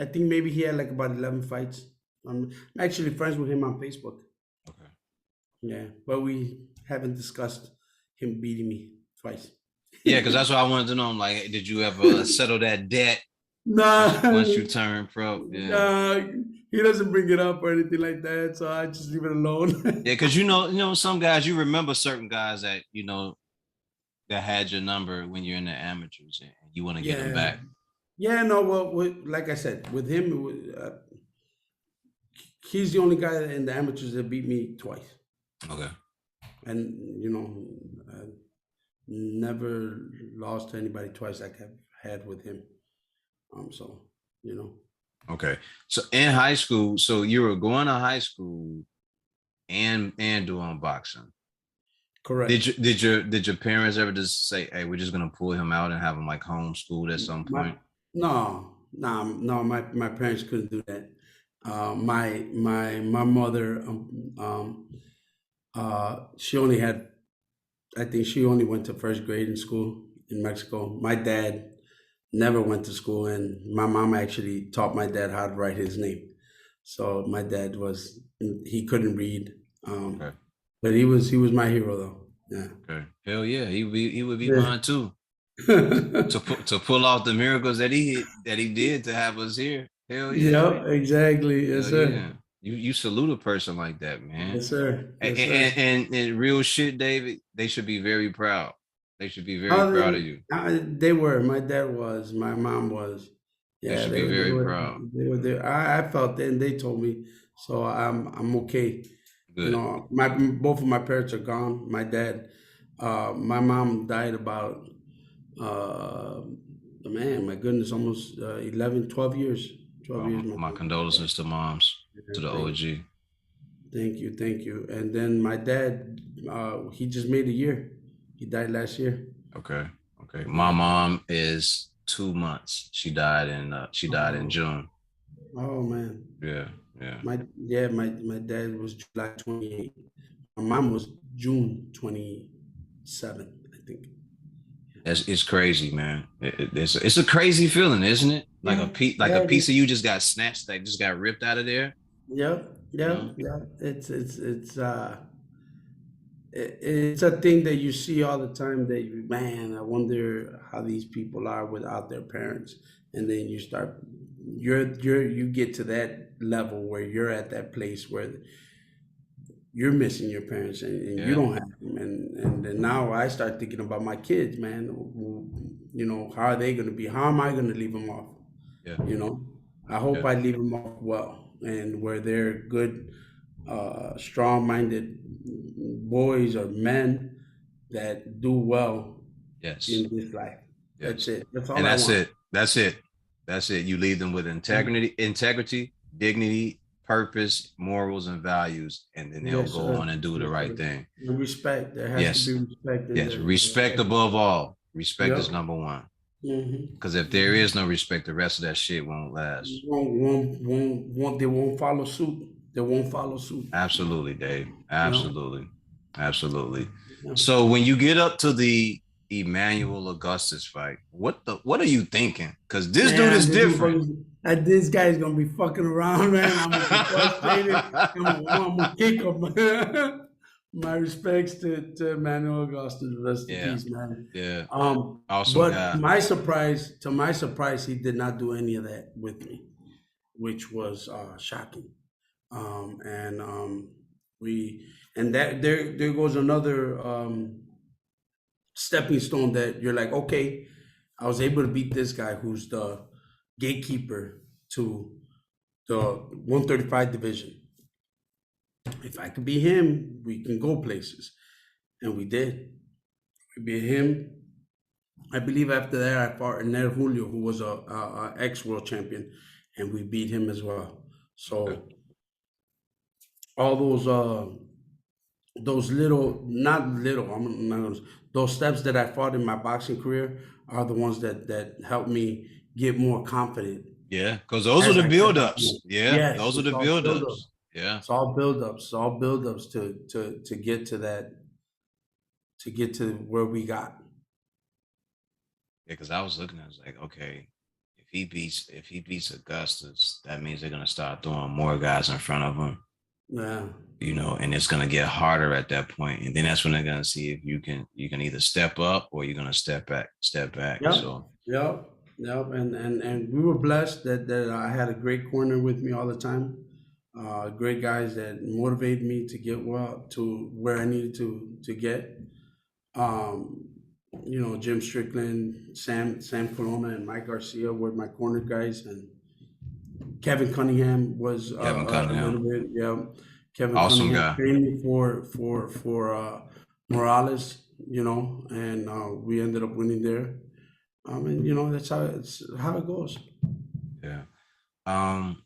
I think maybe he had like about 11 fights. I'm actually friends with him on Facebook. Okay. Yeah, but we haven't discussed him beating me twice. Yeah, because that's what I wanted to know. I'm like, hey, did you ever settle that debt once Nah, you turn pro? Yeah. nah, he doesn't bring it up or anything like that, so I just leave it alone. Yeah, because some guys, you remember certain guys that that had your number when you're in the amateurs and you want to get them Yeah, back. yeah, no, well, like I said, with him, he's the only guy in the amateurs that beat me twice, Okay. and I never lost to anybody twice like I've had with him. So you know, Okay. So in high school, so you were going to high school and doing boxing. correct. Did your parents ever just say, "Hey, we're just gonna pull him out and have him like homeschooled at some My point"? no, no, no. My parents couldn't do that. My mother, she only had. I think she only went to first grade in school in Mexico. My dad never went to school, and my mom actually taught my dad how to write his name. So my dad was he couldn't read, Okay. but he was my hero though. Yeah. Okay. Hell yeah, he would be Yeah. mine too. To pull off the miracles that he did to have us here. Hell yeah. Yeah, exactly. Yes, Hell sir. yeah. You salute a person like that, man. Yes, sir. And, Yes, sir. and real shit, David, they should be very proud. They should be very Oh, proud of you. they were. My dad was. My mom was. They Yeah, should they be were. They very were. proud. They were there. I felt it, and they told me. So I'm okay. Good. My both of my parents are gone. My mom died about uh, man, my goodness, almost 11, 12 years. 12 years. Well, My my mom died. condolences to moms, Yeah, to the OG. thank you. And then my dad, he just made a year. He died last year. Okay. Okay. My Yeah. mom is 2 months. She died in Oh, June. oh man. Yeah. Yeah. My dad was July 28th. My mom was June 27th, I think. It's crazy, man. It's a crazy feeling, isn't it? Yeah, Like a yeah, it piece is. of you just got snatched, like just got ripped out of there. Yep, You yep, know? yep. It's a thing that you see all the time that man, I wonder how these people are without their parents. And then you get to that level where you're at that place where you're missing your parents and you Yeah. don't have them. And then now I start thinking about my kids, man. How are they going to be? How am I going to leave them off? Yeah. You know, I hope Yeah. I leave them off well and where they're good, strong-minded boys or men that do well Yes. in this life. That's Yes. it. That's And all I that's want. it. That's it. That's it. You leave them with integrity, dignity, purpose, morals, and values, and then they'll Yes, go sir. on and do the Yes, right sir. thing. And respect. There has to be Yes. respect in Yes. the Respect above all. Respect is Yep. number one. Because if there Hmm. is no respect, the rest of that shit won't last. They won't follow suit. They won't follow suit. Absolutely, Dave. You know? Absolutely. Absolutely. Yeah. So when you get up to the Emmanuel Augustus fight, what are you thinking? Because this dude Man, is different. this guy's gonna be fucking around, man. I'm gonna get frustrated. I'm gonna kick him. My respects to Manuel Augustus, rest in Yeah. peace, man. Yeah. Awesome But guy. to my surprise, he did not do any of that with me, which was shocking. And we and that there goes another stepping stone that you're like, okay, I was able to beat this guy who's the gatekeeper to the 135 division. If I could beat him, we can go places. And we did. We beat him. I believe after that, I fought Ernest Julio, who was a ex world champion, and we beat him as well. Okay. So all those little, not little, I'm not gonna, those steps that I fought in my boxing career are the ones that helped me get more confident Yeah. Because those are as the I kept on going. buildups. Yeah. Yes, Those are the buildups. Yeah. it's all buildups to get to that, to get to where we got. Yeah. Because I was looking, I was like, okay, if if he beats Augustus, that means they're gonna start throwing more guys in front of him. Yeah. And it's gonna get harder at that point. And then that's when they're gonna see if you can either step up or you're gonna step back. Yep. So Yep. Yep. And we were blessed that I had a great corner with me all the time. Great guys that motivated me to get well to where I needed to get. Um, Jim Strickland, Sam Colonna, and Mike Garcia were my corner guys, and Kevin Cunningham was Kevin a little Cunningham, bit, yeah. Kevin awesome Cunningham guy. trained me for Morales, and we ended up winning there. And that's how it goes. Yeah. Um,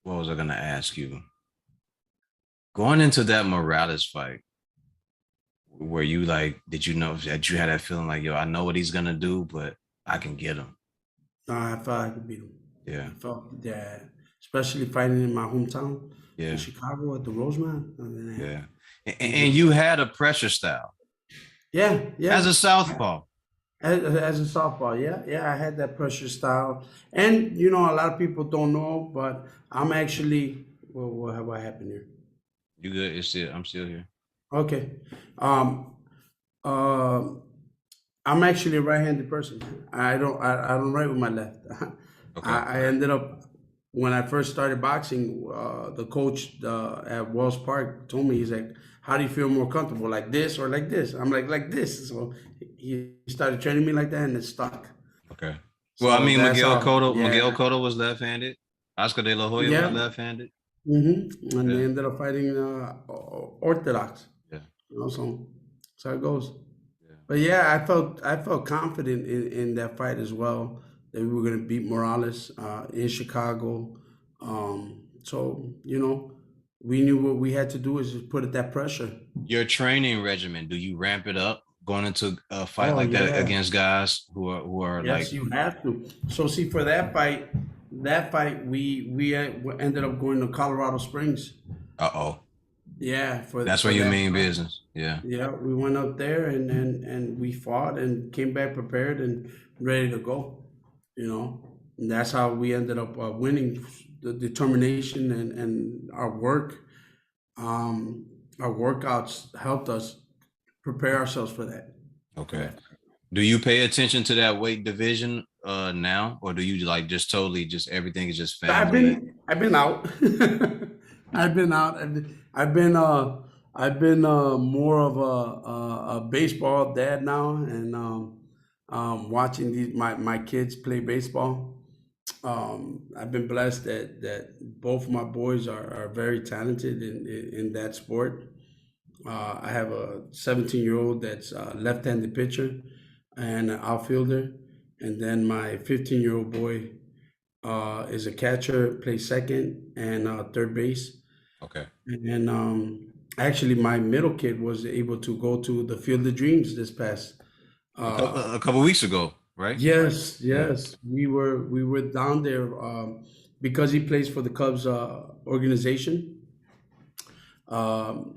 what was I gonna ask you? Going into that Morales fight, were you like, did you know that you had that feeling like, yo, I know what he's gonna do, but I can get him? I felt I could beat him. Yeah, I felt that, especially fighting in my hometown in yeah, Chicago at the Roseman. I mean, yeah. he And just, you had a pressure style yeah, as yeah. a southpaw. As a softball, yeah, yeah, I had that pressure style, and a lot of people don't know, but I'm actually. Well, what happened here? You good? I'm still here. Okay, um, uh, I'm actually a right-handed person. I don't write with my left. Okay. I ended up when I first started boxing. The coach at Wells Park told me, he's like, "How do you feel more comfortable, like this or like this?" I'm like this. So he started training me like that, and it stuck. Okay. Well, I So mean, that's how, Miguel yeah, Cotto was left-handed. Oscar De La Hoya was yeah. left-handed. And they Yeah. ended up fighting Orthodox. Yeah. So that's how it goes. Yeah. But yeah, I felt confident in that fight as well, that we were gonna beat Morales in Chicago. So we knew what we had to do is just put it that pressure. Your training regimen, do you ramp it up going into a fight Oh like that yeah, against guys who are yes, like, you have to. So see, for that fight we ended up going to Colorado Springs. uh-oh, Yeah, for that's where for you that mean fight. business. Yeah. Yeah, we went up there and we fought and came back prepared and ready to go. And that's how we ended up winning. The determination and um, our workouts helped us prepare ourselves for that. For Okay. that. Do you pay attention to that weight division now, or do you like just totally just everything is just family? I've been out. I've been out. I've been more of a baseball dad now, and watching my kids play baseball. I've been blessed that both of my boys are very talented in that sport. I have a 17-year-old that's a left-handed pitcher and an outfielder, and then my 15-year-old boy is a catcher, plays second and third base. Okay. And actually, my middle kid was able to go to the Field of Dreams this past. Uh, A couple weeks ago, right? yes, Yeah. yes, we were down there because he plays for the Cubs organization. Um,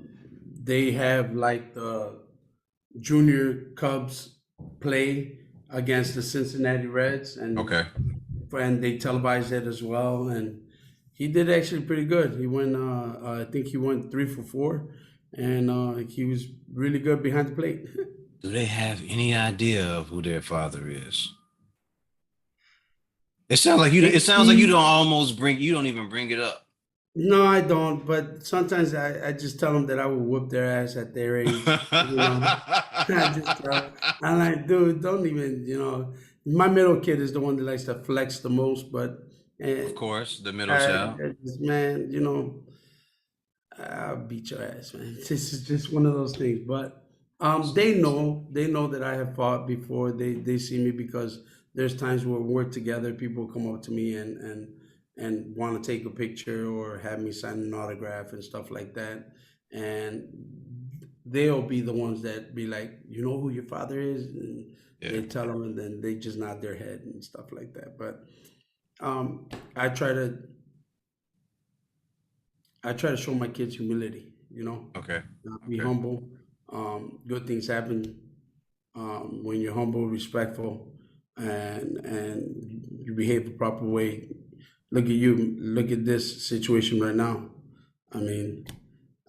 they have like the junior Cubs play against the Cincinnati Reds, Okay. and they televised it as well. And he did actually pretty good. He went, I think he went 3 for 4, and he was really good behind the plate. Do they have any idea of who their father is? It sounds like you. It sounds like you He, you don't even bring it up. no, I don't. But sometimes I just tell them that I will whoop their ass at their age. I just I'm like, dude, don't even. My middle kid is the one that likes to flex the most, but. Uh, Of course, the middle child. Man, I'll beat your ass, man. This is just one of those things. But they know that I have fought before. They see me because there's times where we work together. People come up to me and want to take a picture or have me sign an autograph and stuff like that. And they'll be the ones that be like, you know who your father is, and Yeah. they tell them, and then they just nod their head and stuff like that. But I try to show my kids humility, Okay. be Okay. humble. Good things happen when you're humble, respectful. and you behave the proper way. Look at you. Look at this situation right now. I mean,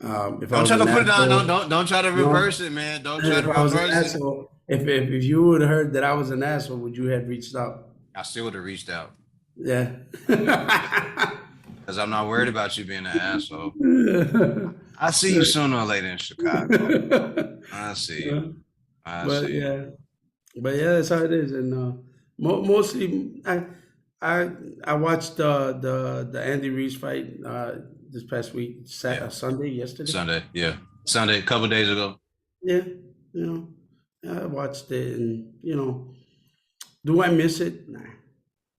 if I Don't was try to an put it down. asshole, Don't try to no. reverse it, man. Don't try to If I was an reverse it. asshole, if you would have heard that I was an asshole, would you have reached out? I still would have reached out Yeah. because I'm not worried about you being an asshole. I see you sooner or later in Chicago. I see you. I But see you. yeah, that's how it is. And mostly, I I watched the Andy Reese fight this past week, Yeah. Sunday, yesterday. Sunday. Yeah. Sunday, a couple days ago. Yeah, I watched it, and do I miss it? Nah,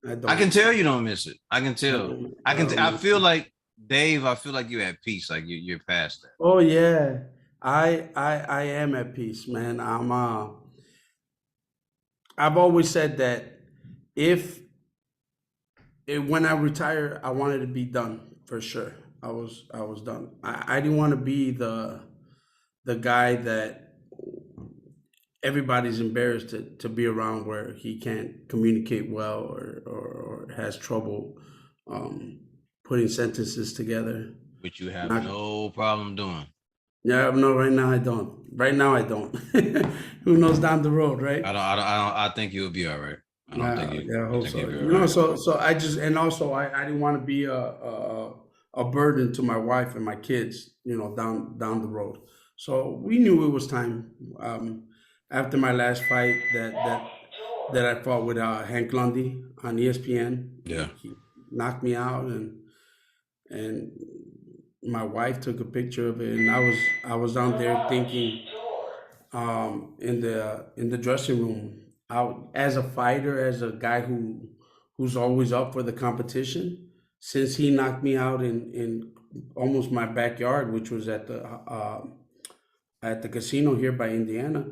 I I can don't. tell you don't miss it. I can I tell. don't. I I can. don't I miss feel it. like Dave. I feel like you're at peace. Like you're past that. Oh yeah, I am at peace, man. I've always said that if when I retire, I wanted to be done for sure. I was done. I didn't want to be the guy that everybody's embarrassed to be around, where he can't communicate well, or has trouble um, putting sentences together. Which you have Not, no problem doing. yeah, no, right now I don't. Right now I don't. Who knows down the road, right? I think you'll be all right. I don't think Yeah, you. yeah, I I hope think so. you'll be all right. So I just, and also I didn't want to be a burden to my wife and my kids, down the road. So we knew it was time. After my last fight that I fought with Hank Lundy on ESPN, Yeah. he knocked me out, and my wife took a picture of it, and I was down there thinking, in the dressing room, out as a fighter, as a guy who's always up for the competition. Since he knocked me out in almost my backyard, which was at the casino here by Indiana,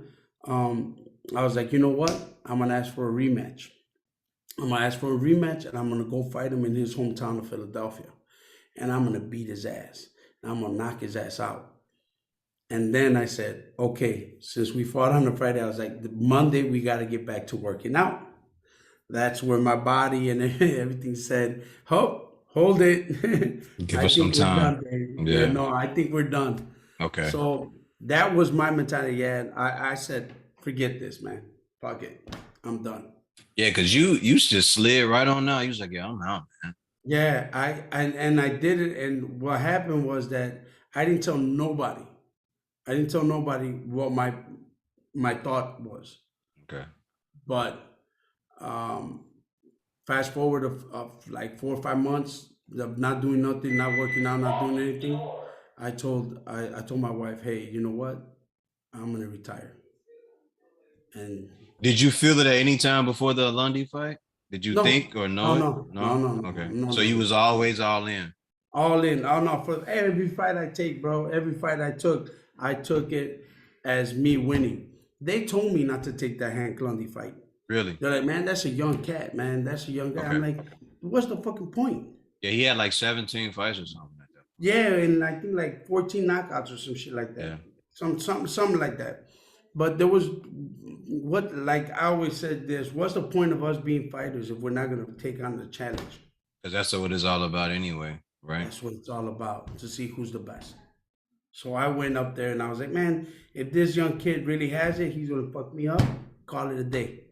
I was like, you know what? I'm gonna ask for a rematch. I'm gonna ask for a rematch, and I'm gonna go fight him in his hometown of Philadelphia, and I'm gonna beat his ass. And I'm gonna knock his ass out. And then I said, okay, since we fought on a Friday, I was like, the Monday we got to get back to working out. That's where my body and everything said, oh, hold it. Give I us some think we're time. done, baby. Yeah, Yeah. no, I think we're done. Okay. So that was my mentality. Yeah, I said, forget this, man. Fuck it. I'm done. Yeah, because you just slid right on out. You was like, yeah, I'm out, man. Yeah, and I did it. And what happened was that I didn't tell nobody. I didn't tell nobody what my thought was. Okay. But um, fast forward of like 4 or 5 months of not doing nothing, not working out, not doing anything, I told my wife, hey, you know what? I'm gonna retire. And Did you feel it at any time before the Lundy fight? Did you no, think or no, know it? no, no, No? no, no, Okay. no, So no, you no. was always all in. All in. Oh no, for every fight I take, bro, every fight I took it as me winning. They told me not to take that Hank Lundy fight. Really? They're like, man, that's a young cat, man. That's a young guy. I'm Okay. like, what's the fucking point? Yeah, he had like 17 fights or something like that. Yeah, and I think like 14 knockouts or some shit like Yeah. that. Something like that. But there was like I always said this, what's the point of us being fighters if we're not gonna take on the challenge? Because that's what it's all about anyway, right? That's what it's all about, to see who's the best. So I went up there and I was like, man, if this young kid really has it, he's gonna fuck me up, call it a day.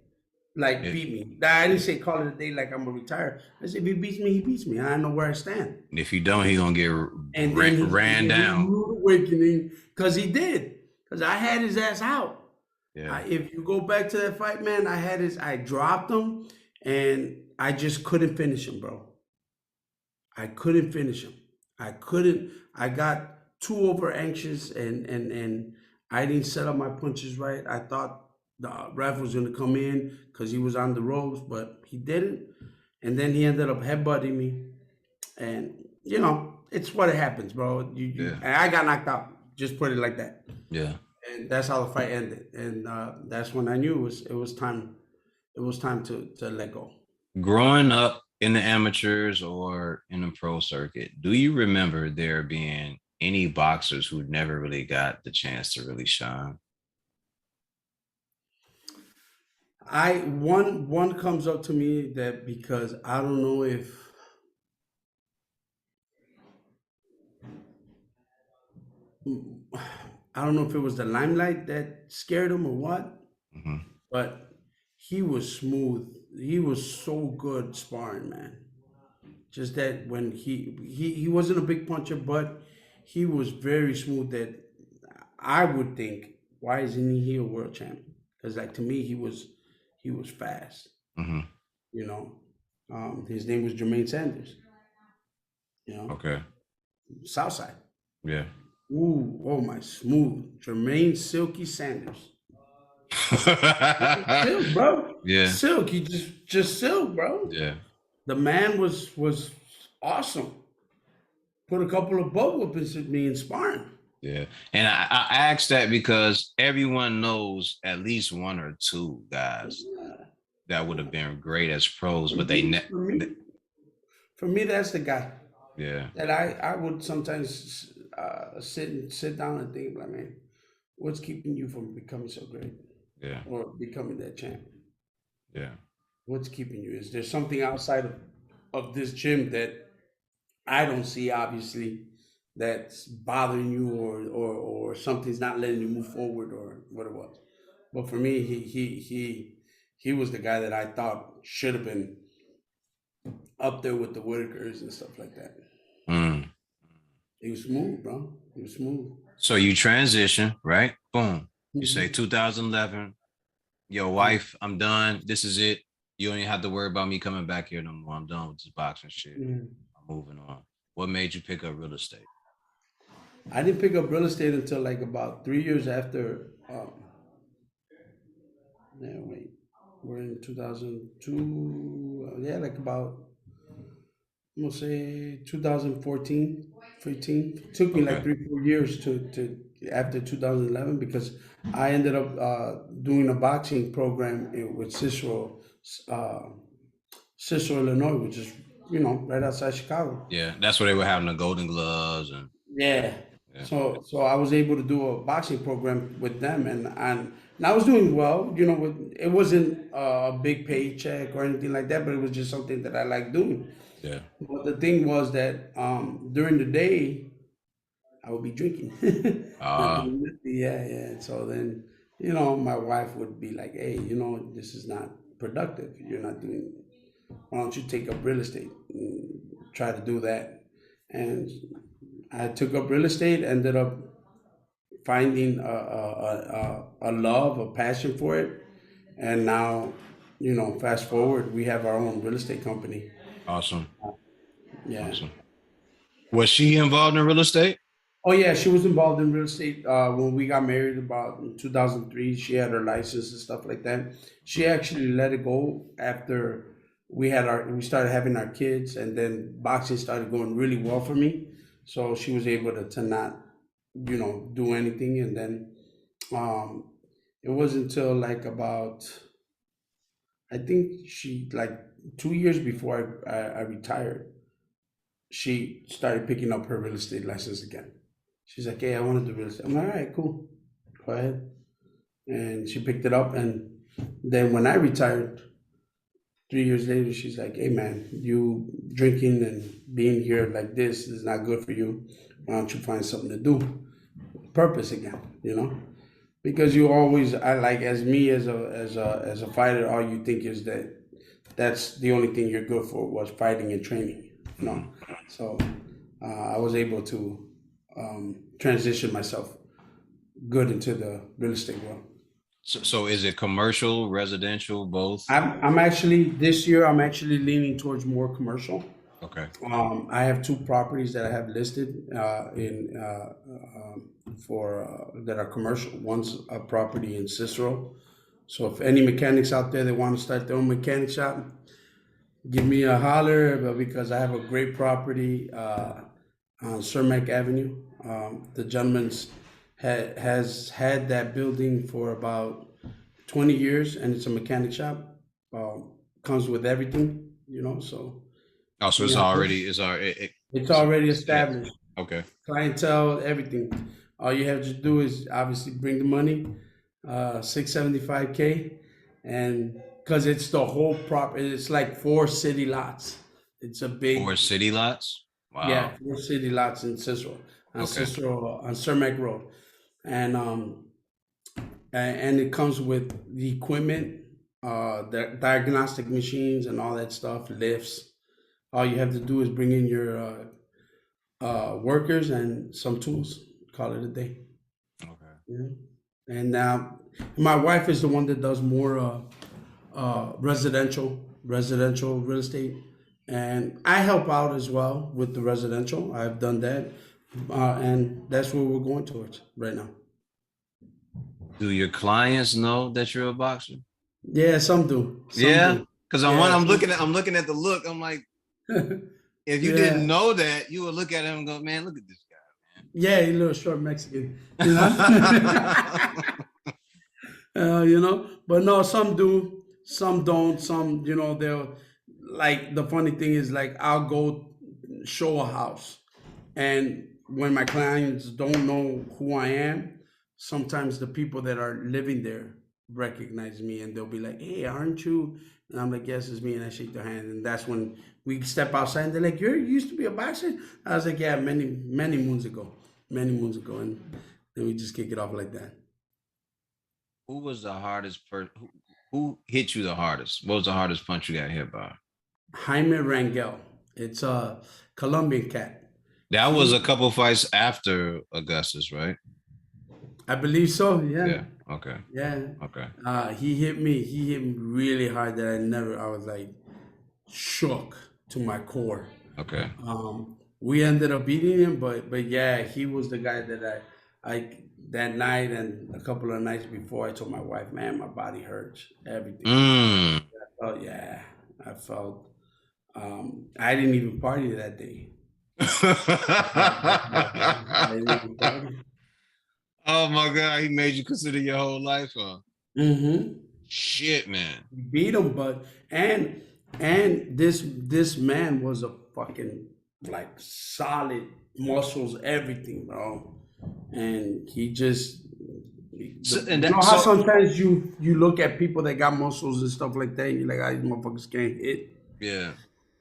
Like Yeah. beat me. I didn't say call it a day like I'm gonna retire. I said if he beats me, he beats me. I know where I stand. And if you don't, he gonna get And then ran down. rude awakening, because he did. Because I had his ass out. Yeah. If you go back to that fight, man, I dropped him, and I just couldn't finish him, bro. I couldn't finish him. I got too over anxious, and I didn't set up my punches right. I thought the ref was gonna come in because he was on the ropes, but he didn't. And then he ended up headbutting me, and it's what it happens, bro. Yeah. And I got knocked out. Just put it like that. Yeah. And that's how the fight ended. And that's when I knew it was time. It was time to let go. Growing up in the amateurs or in the pro circuit, do you remember there being any boxers who never really got the chance to really shine? One comes up to me that because I don't know if it was the limelight that scared him or what, Hmm. but he was smooth. He was so good sparring, man. Just that when he wasn't a big puncher, but he was very smooth. That I would think, why isn't he a world champion? Because like to me, he was fast. Hmm. You know, his name was Jermaine Sanders. You know, Okay. Southside. Yeah. Ooh, oh my smooth Jermaine Silky Sanders. Silk, bro. Yeah. Silk. He just silk, bro. Yeah. The man was awesome. Put a couple of butt whoopings at me in sparring. Yeah. And I asked that because everyone knows at least one or two guys Yeah. that would have been great as pros, For but they me, ne- for me, for me, that's the guy yeah. that I would sometimes sit down and think, like, man, what's keeping you from becoming so great Yeah. or becoming that champ? Yeah. What's keeping you? Is there something outside of this gym that I don't see, obviously, that's bothering you, or something's not letting you move forward, or what it was? But for me, he was the guy that I thought should have been up there with the Whitakers and stuff like that. Mm. He was smooth, bro. He was smooth. So you transition, right? Boom. You say Hmm. 2011, your Yeah. wife, I'm done. This is it. You don't even have to worry about me coming back here no more. I'm done with this boxing shit. Mhm. I'm moving on. What made you pick up real estate? I didn't pick up real estate until like about 3 years after. Yeah, wait, we're in 2002. Yeah, like about I'm gonna say 2014, 15. It took me like Okay. 3, 4 years to after 2011 because I ended up doing a boxing program with uh, Cicero, Illinois, which is right outside Chicago. Yeah, that's where they were having the golden gloves and yeah, Yeah. yeah, So I was able to do a boxing program with them, and I was doing well. It wasn't a big paycheck or anything like that, but it was just something that I like doing. yeah. But the thing was that during the day I would be drinking, not Ah, doing nothing. Yeah, yeah. So then my wife would be like, "Hey, this is not productive. You're not doing. Why don't you take up real estate? And try to do that." And I took up real estate. Ended up finding a love, a passion for it, and now, fast forward, we have our own real estate company. awesome, Yeah. awesome. Was she involved in real estate? Oh yeah, she was involved in real estate when we got married about in 2003. She had her license and stuff like that. She Mm. actually let it go after we started having our kids, and then boxing started going really well for me. So she was able to not, do anything, and then um, it wasn't until like about I think she like 2 years before I retired, she started picking up her real estate license again. She's like, "Hey, I want to do real estate." I'm like, "All right, cool, go ahead." And she picked it up, and then when I retired, 3 years later, she's like, "Hey, man, you drinking and being here like this is not good for you. Why don't you find something to do? Purpose again, Because you always, I like as me as a fighter, all you think is that's the only thing you're good for was fighting and training, you know. Mhm. So I was able to transition myself good into the real estate world. So is it commercial, residential, both? I'm actually this year I'm actually leaning towards more commercial. Okay. I have two properties that I have listed in for that are commercial. One's a property in Cicero. So if any mechanics out there that want to start their own mechanic shop, give me a holler. But because I have a great property on Cermak Avenue, the gentleman's has had that building for about 20 years, and it's a mechanic shop. Comes with everything, So Oh, so yeah, it's already it's already yeah. established. Okay. Clientele, everything. All you have to do is obviously bring the money, 675K, and because it's the whole prop, it's like 4 city lots. It's a Four big, city lots. yeah, Wow. 4 city lots in Okay. Cicero on Cermak Road, and and it comes with the equipment, the diagnostic machines and all that stuff, lifts. All you have to do is bring in your workers and some tools. Call it a day. Okay. Yeah. And now my wife is the one that does more residential real estate, and I help out as well with the residential. I've done that, and that's where we're going towards right now. Do your clients know that you're a boxer? Yeah, some do, some Yeah. do. Because Yeah, I'm looking at the look. I'm like, if you yeah, didn't know that, you would look at him and go, man, look at this yeah. A little short Mexican, you know. guy. But no, some do, some don't. Some, they'll like the funny thing is like I'll go show a house, and when my clients don't know who I am, sometimes the people that are living there recognize me and they'll be like, "Hey, aren't you?" And I'm like, "Yes, it's me," and I shake their hand, and that's when we step outside. And they're like, "You used to be a boxer?" I was like, "Yeah, many moons ago," and then we just kick it off like that. Who was the hardest person? Who hit you the hardest? What was the hardest punch you got hit by? Jaime Rangel. It's a Colombian cat. That was a He, couple fights after Augustus, right? I believe so. Yeah, Yeah. Okay. yeah. Okay. He hit me. He hit me really hard that I was like shook to my core. Okay. We ended up beating him, but yeah, he was the guy that I that night and a couple of nights before I told my wife, man, my body hurts, everything. Mm. Oh yeah, I felt. I didn't even party that day. I didn't even party. Oh my God, he made you consider your whole life, huh? Mm-hmm. Shit, man. Beat him, but and this man was a fucking like solid muscles, everything, bro. And he just And you know that how so sometimes you look at people that got muscles and stuff like that, and you're like, ah, these motherfuckers can't hit. yeah,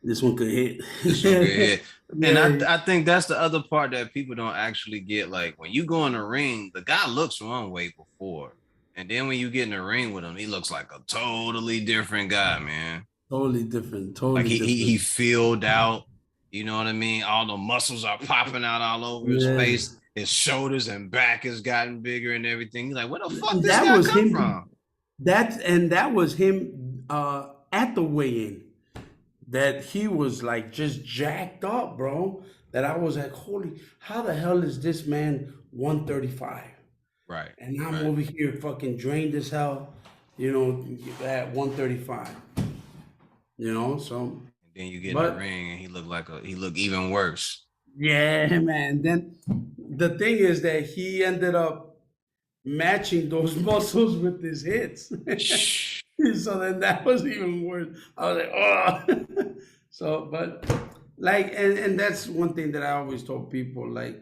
This one could hit. this one good hit. And Yeah, I think that's the other part that people don't actually get. Like when you go in the ring, the guy looks one way before. And then when you get in the ring with him, he looks like a totally different guy, man. totally different, Like totally he different. filled out, you know what I mean? All the muscles are popping out all over his Yeah, face. His shoulders and back has gotten bigger and everything. You're like, where the fuck this that guy was come him. from? That was him at the weigh-in. That he was like just jacked up, bro. That I was like, holy, how the hell is this man 135? Right, And I'm right. over here fucking drained as hell, at 135. So And then you get in the but ring and he looked even worse. yeah, man. Then the thing is that he ended up matching those muscles with his hits. Shh. So then that was even worse. I was like, oh. So, but like, and that's one thing that I always told people. Like,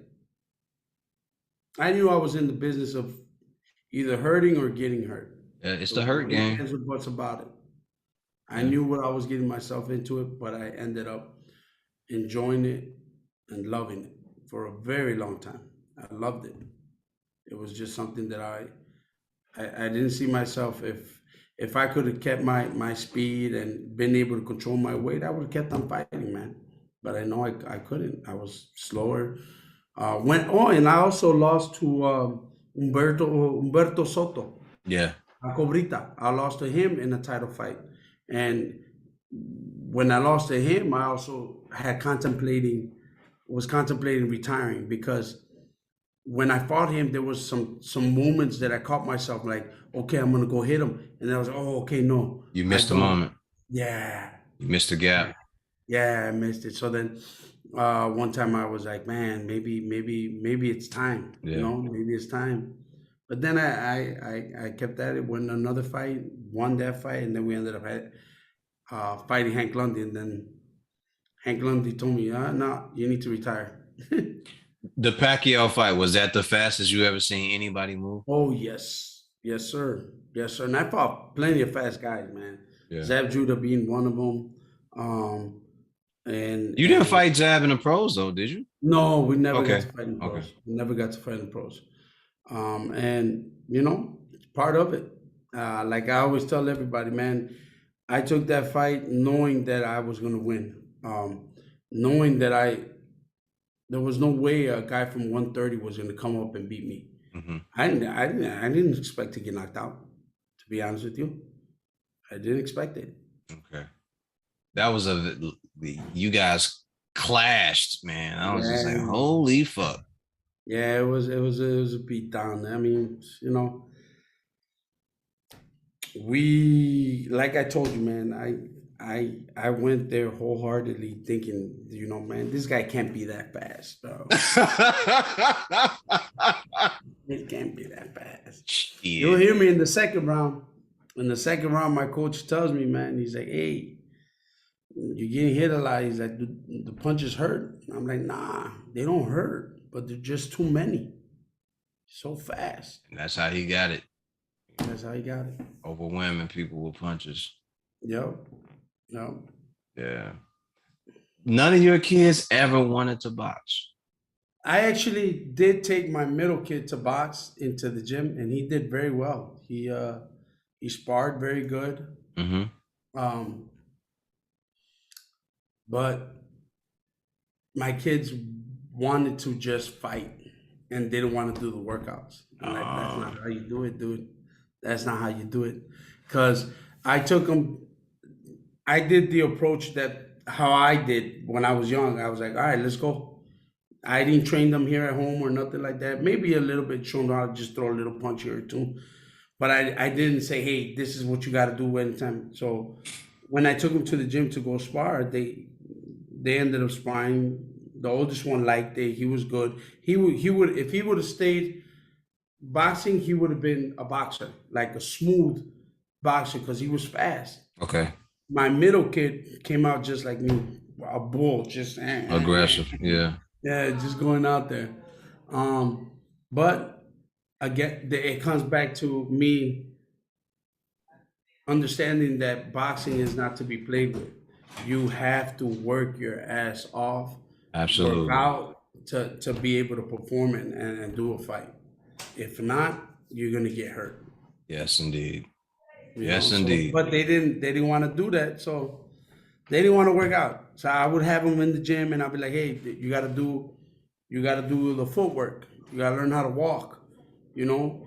I knew I was in the business of either hurting or getting hurt. It's There the was hurt no ifs, game. ands, or buts about it. I Yeah. knew what I was getting myself into it, but I ended up enjoying it and loving it for a very long time. I loved it. It was just something that I didn't see myself if I could have kept my speed and been able to control my weight, I would have kept on fighting, man. But I know I couldn't. I was slower. And I also lost to Humberto Soto, Yeah. a Cobrita. I lost to him in a title fight, and when I lost to him, I also was contemplating retiring because when I fought him, there was some moments that I caught myself like, okay, I'm gonna go hit him, and I was like, oh, okay, no, You I missed the don't. moment. Yeah, You missed the gap. yeah, I missed it. So then, one time I was like, man, maybe it's time. Yeah. Maybe it's time. But then I kept at it. Won another fight, won that fight, and then we ended up fighting Hank Lundy. And then Hank Lundy told me, no, you need to retire. The Pacquiao fight, was that the fastest you ever seen anybody move? Oh yes, Yes, sir. Yes, sir. And I fought plenty of fast guys, man. Yeah. Zab Judah being one of them. Um, You didn't and fight Jab in the pros though, did you? no, we never got Okay. to fight in Okay. pros. We never got to fight in pros. And you know, it's part of it. Like I always tell everybody, man, I took that fight knowing that I was gonna win. Knowing that there was no way a guy from 130 was gonna come up and beat me. Hmm. I didn't expect to get knocked out. To be honest with you, I didn't expect it. Okay. That was you guys clashed, man. I was just like, Yeah, holy fuck. yeah, it was a beat down. I mean, we like I told you, man. I went there wholeheartedly thinking, man, this guy can't be that fast, bro. It can't be that fast. You'll Shit. hear me in the second round. In the second round, my coach tells me, man, he's like, hey, you're getting hit a lot. He's like, the punches hurt. I'm like, nah, they don't hurt, but they're just too many. So fast. And that's how he got it. That's how he got it. Overwhelming people with punches. Yep. Yep. Yeah. None of your kids ever wanted to box. I actually did take my middle kid to box into the gym, and he did very well. He sparred very good. Mm-hmm. Um, but my kids wanted to just fight and didn't want to do the workouts. I'm like, that's not how you do it, dude. That's not how you do it. Because I took them, I did the approach that how I did when I was young. I was like, all right, let's go. I didn't train them here at home or nothing like that. Maybe a little bit, show them how to just throw a little punch here or two. But I didn't say, hey, this is what you got to do anytime. So when I took them to the gym to go spar, they ended up sparring. The oldest one liked it. He was good. He would if he would have stayed boxing, he would have been a boxer, like a smooth boxer, because he was fast. Okay. My middle kid came out just like me, a bull, just Aggressive. Yeah. yeah, just going out there. But again, it comes back to me understanding that boxing is not to be played with. You have to work your ass off, work Absolutely. out to be able to perform and do a fight. If not, you're gonna get hurt. Yes, indeed. You know, Yes, so indeed. but they didn't want to do that, so they didn't want to work out. So I would have them in the gym, and I'd be like, "Hey, you got to do the footwork. You got to learn how to walk. You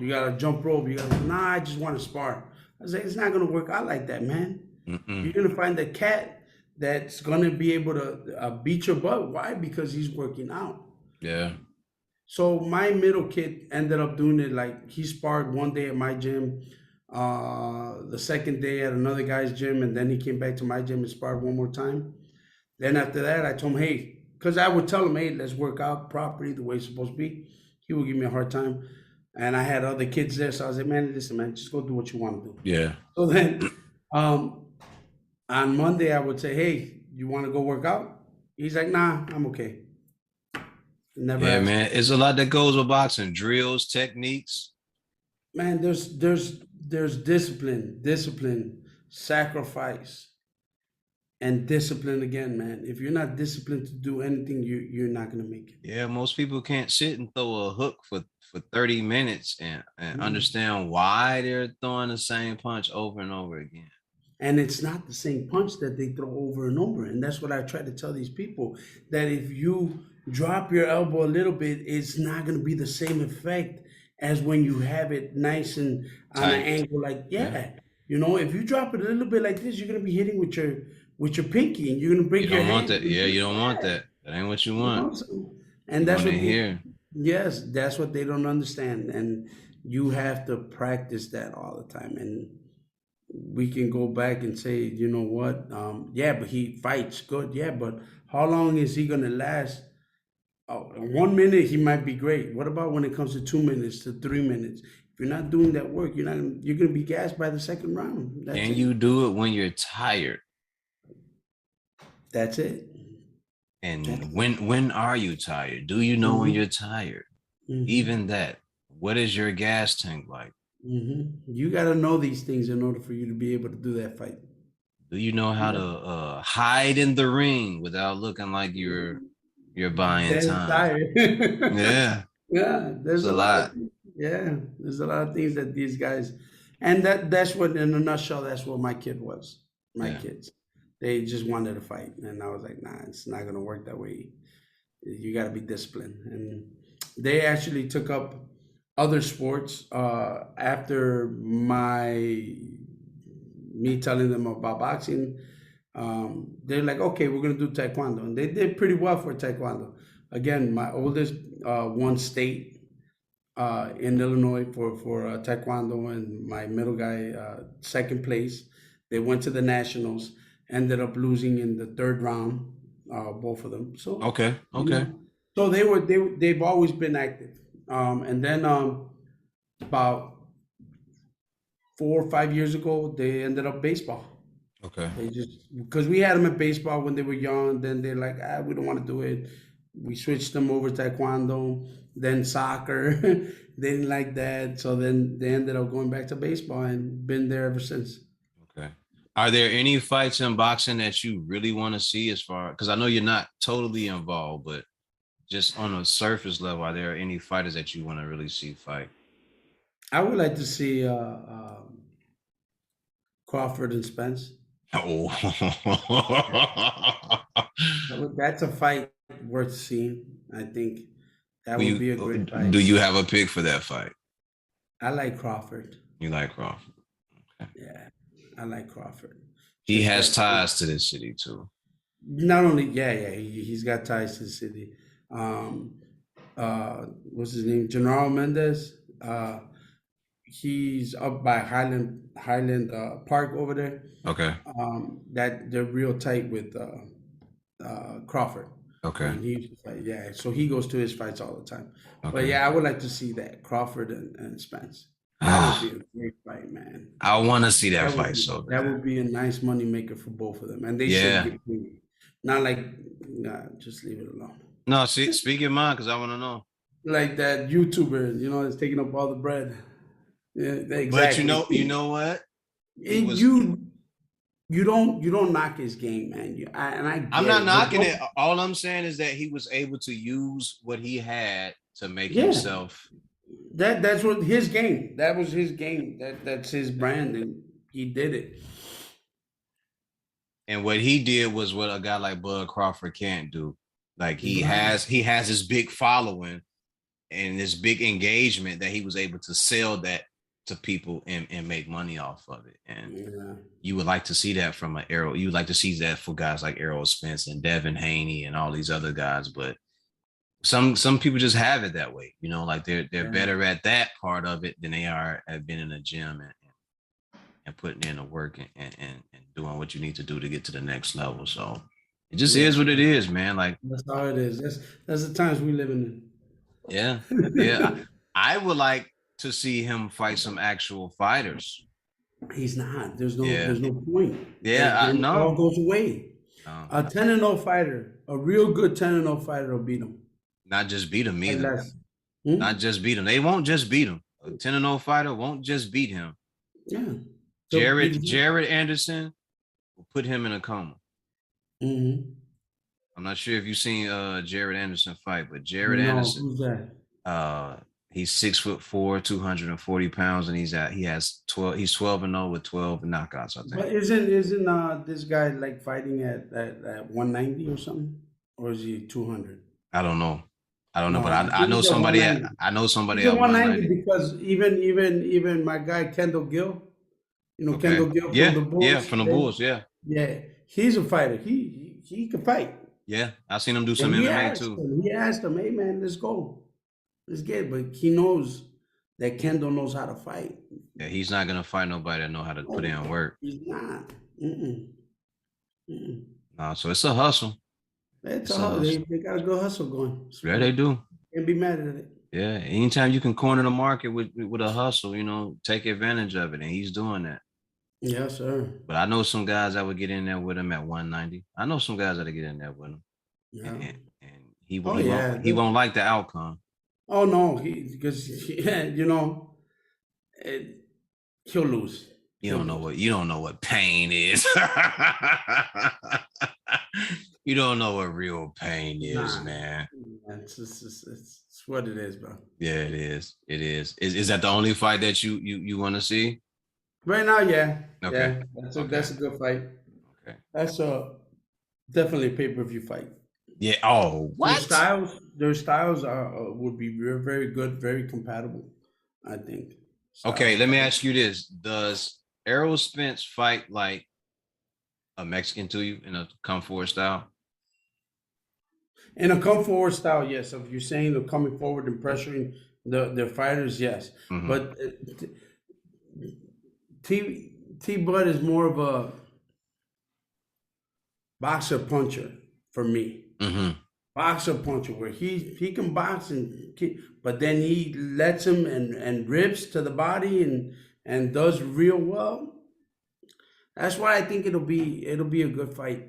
got to jump rope. You got to nah. I just want to spar." I was like, "It's not gonna work out like that, man. Mm-mm. You're gonna find a cat that's gonna be able to beat your butt. Why? Because he's working out." Yeah. So my middle kid ended up doing it. Like he sparred one day at my gym, the second day at another guy's gym, and then he came back to my gym and sparred one more time. Then after that, I told him, hey, because I would tell him, hey, let's work out properly the way it's supposed to be. He would give me a hard time. And I had other kids there, so I was like, man, listen, man, just go do what you want to do. Yeah. So then on Monday, I would say, hey, you want to go work out? He's like, nah, I'm okay. Never Yeah, asked. man. It's a lot that goes with boxing. Drills, techniques. Man, there's discipline, sacrifice, and discipline again, man. If you're not disciplined to do anything, you're not gonna make it. Yeah, most people can't sit and throw a hook for 30 minutes and Mm. understand why they're throwing the same punch over and over again. And it's not the same punch that they throw over and over. And that's what I try to tell these people, that if you drop your elbow a little bit, it's not gonna be the same effect as when you have it nice and on an Tight. angle like Yeah. yeah. If you drop it a little bit like this, you're gonna be hitting with your pinky and you're gonna You break your don't want hand. that. Yeah, you don't want that. That ain't what you want. And You that's want to what hear. yes, that's what they don't understand. And you have to practice that all the time. And we can go back and say, you know what? Yeah, but he fights good. Yeah, but how long is he gonna last? Oh, 1 minute he might be great. What about when it comes to 2 minutes to 3 minutes? If you're not doing that work, you're gonna be gassed by the second round. That's Can it. you do it when you're tired? That's it. And when are you tired? Do you know when Mhm. you're tired? Mhm. Even that. What is your gas tank like? You got to know these things in order for you to be able to do that fight. Do you know how to hide in the ring without looking like you're buying Dead time? tired. Yeah, Yeah, it's there's a a lot of lot. things. Yeah, there's a lot of things that these guys, and that's what, in a nutshell, that's what my kid was. My Yeah. kids, they just wanted to fight, and I was like, nah, it's not gonna work that way. You got to be disciplined, and they actually took up other sports after my me telling them about boxing. They're like, okay, we're gonna do taekwondo, and they did pretty well for taekwondo. Again, my oldest won state in Illinois for taekwondo, and my middle guy second place. They went to the nationals, ended up losing in the third round, both of them. So Okay. you Okay. know, so they've always been active. And then about 4 or 5 years ago, they ended up baseball. Okay. They just because we had them in baseball when they were young. Then they're like, we don't want to do it. We switched them over to taekwondo, then soccer. They didn't like that, so then they ended up going back to baseball and been there ever since. Okay. Are there any fights in boxing that you really want to see as far because I know you're not totally involved, but just on a surface level, are there any fighters that you want to really see fight? I would like to see Crawford and Spence. Oh, That's a fight worth seeing. I think that Will would you be a great fight. do you have a pick for that fight? I like Crawford. You like Crawford? Okay. Yeah, I like Crawford. He Just has that ties to this city too. not only, yeah, he's got ties to the city. Um, what's his name? General Mendez. He's up by Highland Park over there. Okay. That they're real tight with Crawford, Okay. and he's like, yeah. So he goes to his fights all the time. But Okay. yeah, I would like to see that Crawford and Spence. That would be Ah, a great fight, man. I want to see that fight so That bad. would be a nice money maker for both of them, and they should Yeah. get paid. Not like, nah, just leave it alone. No, see, speak your mind because I want to know. Like that YouTuber, that's taking up all the bread. Yeah, But exactly. you know what? He And was. you don't knock his game, man. And I I'm get not it, but knocking don't. it. All I'm saying is that he was able to use what he had to make Yeah, himself. that's what his game. That was his game. That's his brand, and he did it. And what he did was what a guy like Bud Crawford can't do. Like Right. he has this big following and this big engagement that he was able to sell that to people and make money off of it. And Yeah. you would like to see that from an Arrow. You would like to see that for guys like Errol Spence and Devin Haney and all these other guys. But some people just have it that way. Like they're Yeah. better at that part of it than they are at being in the gym and putting in the work and doing what you need to do to get to the next level. So it just is Yes. what it is, man. Like, That's how it is. That's the times we living yeah, yeah. in. I would like to see him fight some actual fighters. He's not. There's no. Yeah, There's no point. yeah. I It all know. goes away. A 10-0 fighter, a real good 10-0 fighter will beat him. Not just beat him Like either. less. Hmm? Not just beat him. They won't just beat him. A 10-0 fighter won't just beat him. Yeah. So Jared be. Jared Anderson will put him in a coma. Hmm. I'm not sure if you've seen Jared Anderson fight, but Jared No, Anderson, who's that? uh, he's 6'4", 240 pounds, and he's 12-0 with 12 knockouts, I think. But isn't this guy like fighting at 190 or something? Or is he 200? I don't know. I don't know, No, but I think he's at 190. I know He's somebody at at 190 190. because even my guy Kendall Gill, Okay. Kendall Gill from Yeah, the yeah, Bulls. from the Bulls, yeah. Yeah, he's a fighter. He can fight. Yeah. I seen him do some And MMA too. he asked him, hey man, let's go. Let's get it. But he knows that Kendall knows how to fight. Yeah, he's not gonna fight nobody that know how to put No, in work. he's not. Mm-mm. Mm-mm. No, so it's a hustle. It's a It's a hustle. hustle. They got a good hustle going. Yeah, they So do. can't be mad at it. Yeah. Anytime you can corner the market with a hustle, take advantage of it. And he's doing that. Yes, sir. But I know some guys that would get in there with him at 190. I know some guys that would get in there with him. Yeah. And he Oh won't yeah. he won't like the outcome. Oh no, because it, he'll lose. He'll lose. You don't know what pain is. You don't know what real pain is, Nah, man. it's what it is, bro. Yeah, it is. It is. Is that the only fight that you want to see? Right now, yeah, Okay. yeah, Okay. that's a good fight. Okay. That's a definitely a pay-per-view fight. Yeah. Oh, what? Their styles are would be very, very good, very compatible. I think Okay, styles let me wise. ask you this. Does Errol Spence fight like a Mexican to you in a come forward style? In a come forward style, yes. If you're saying they're coming forward and pressuring their fighters, yes. Mm-hmm. But T Bud is more of a boxer puncher for me. Mm-hmm. Boxer puncher where he can box but then he lets him and rips to the body and does real well. That's why I think it'll be a good fight.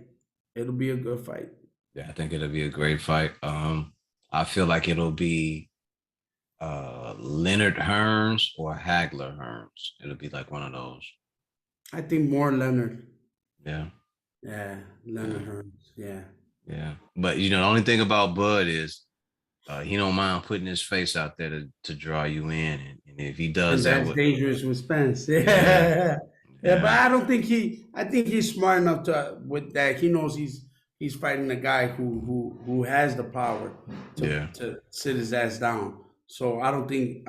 It'll be a good fight. Yeah, I think it'll be a great fight. I feel like it'll be Leonard Hearns or Hagler Hearns. It'll be like one of those. I think more Leonard. Yeah. Yeah, Yeah. Leonard Hearns. Yeah. Yeah. But you know, the only thing about Bud is he don't mind putting his face out there to draw you in. And if he does And that that's with dangerous with Spence. yeah, Yeah. Yeah, but yeah, I don't think I think he's smart enough to with that. He knows he's fighting a guy who has the power yeah. to sit his ass down. So I don't think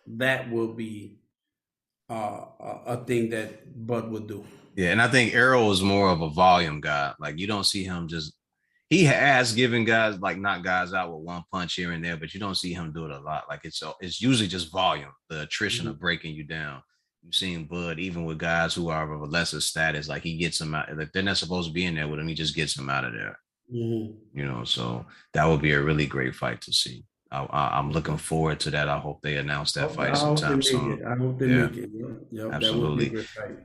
that will be a thing that Bud would do. Yeah. And I think Arrow is more of a volume guy. Like you don't see him just he has given guys like knock guys out with one punch here and there, but you don't see him do it a lot. Like it's usually just volume, the attrition Mhm. of breaking you down. You've seen Bud even with guys who are of a lesser status, like he gets them out. Like they're not supposed to be in there with him, he just gets them out of there. Mhm. You know, so that would be a really great fight to see. I'm looking forward to that. I hope they announce that fight I hope they sometime make soon. it. I hope they Yeah, make it. Yep, yep, that would be a absolutely. great fight.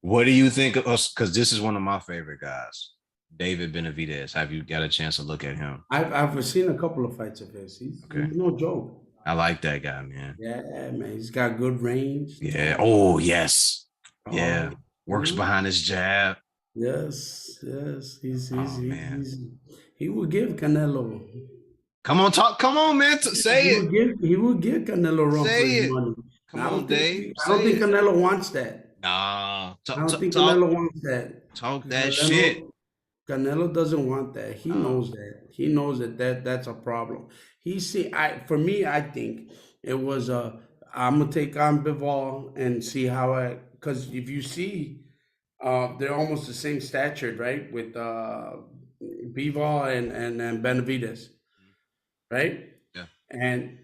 What do you think of us? Because this is one of my favorite guys, David Benavidez. Have you got a chance to look at him? I've seen a couple of fights of his. Okay. He's no joke. I like that guy, man. Yeah, man, he's got good range. Yeah. Tall, Oh, yes. tall. Yeah. Works behind his jab. Yes, yes. Oh man. He will give Canelo. Come on, talk. Come on, man. Say it. He will give Canelo a run for Say his it. money. Come on, Dave. I don't Say think it. Canelo wants that. Nah. I Talk, don't talk, think talk, Canelo wants that. talk that shit. Canelo doesn't want that. He Uh, knows that. He knows that's a problem. He see I for me I think it was I'm gonna take on Bivol and see how I because if you see they're almost the same stature, right? With Bivol and Benavides, right? yeah. And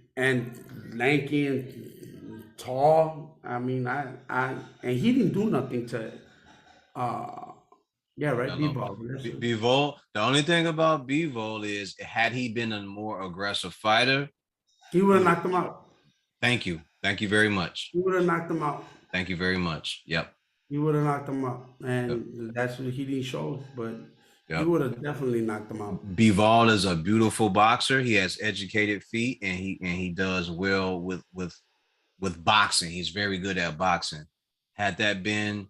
lanky and tall. I mean I and he didn't do nothing to uh yeah, right, Canelo. Bivol. Bivol. The only thing about Bivol is had he been a more aggressive fighter, He would he have would. knocked him out. Thank you. Thank you very much. He would have knocked him out. Thank you very much. Yep. He would have knocked him out, Yep. and that's what he didn't show. But he Yep. would have definitely knocked him out. Bivol is a beautiful boxer. He has educated feet, and he does well with boxing. He's very good at boxing. Had that been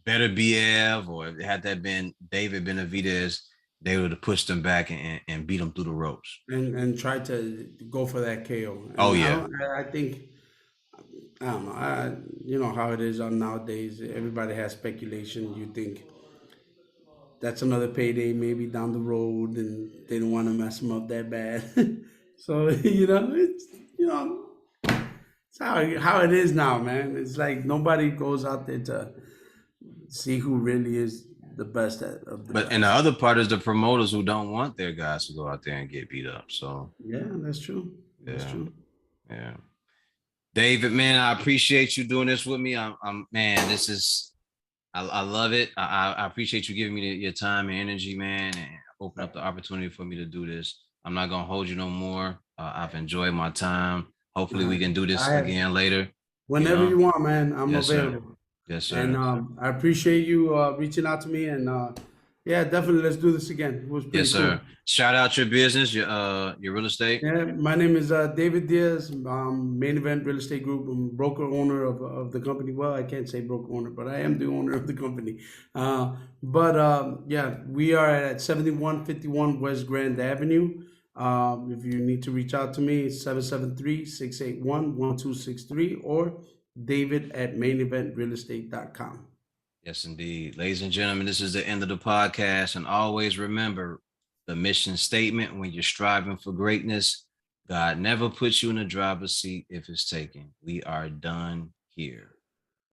better Biev or had that been David Benavidez, they would have pushed him back and beat him through the ropes. And try to go for that KO. Oh And yeah. I think I don't know. You know how it is on nowadays. Everybody has speculation. You think that's another payday, maybe down the road, and they don't want to mess him up that bad. So it's you know it's how it is now, man. It's like nobody goes out there to see who really is the best of the But and the best. other part is the promoters who don't want their guys to go out there and get beat up. So Yeah, that's true. That's yeah, true. yeah. David, man, I appreciate you doing this with me. I'm man, this is I love it. I appreciate you giving me your time and energy, man, and open up the opportunity for me to do this. I'm not gonna hold you no more. I've enjoyed my time. Hopefully, we Uh, can do this I again later. You Whenever know, you want, man, I'm yes, sir. available. Yes, And sir. I appreciate you reaching out to me. And Yeah, definitely. Let's do this again. It was Yes, pretty sir. cool. Shout out your business, your real estate. Yeah, my name is David Diaz, Main Event Real Estate Group. I'm broker owner of the company. Well, I can't say broker owner, but I am the owner of the company. Yeah, we are at 7151 West Grand Avenue. If you need to reach out to me, it's 773-681-1263 or David at maineventrealestate.com. Yes, indeed. Ladies and gentlemen, this is the end of the podcast. And always remember the mission statement when you're striving for greatness. God never puts you in the driver's seat if it's taken. We are done here.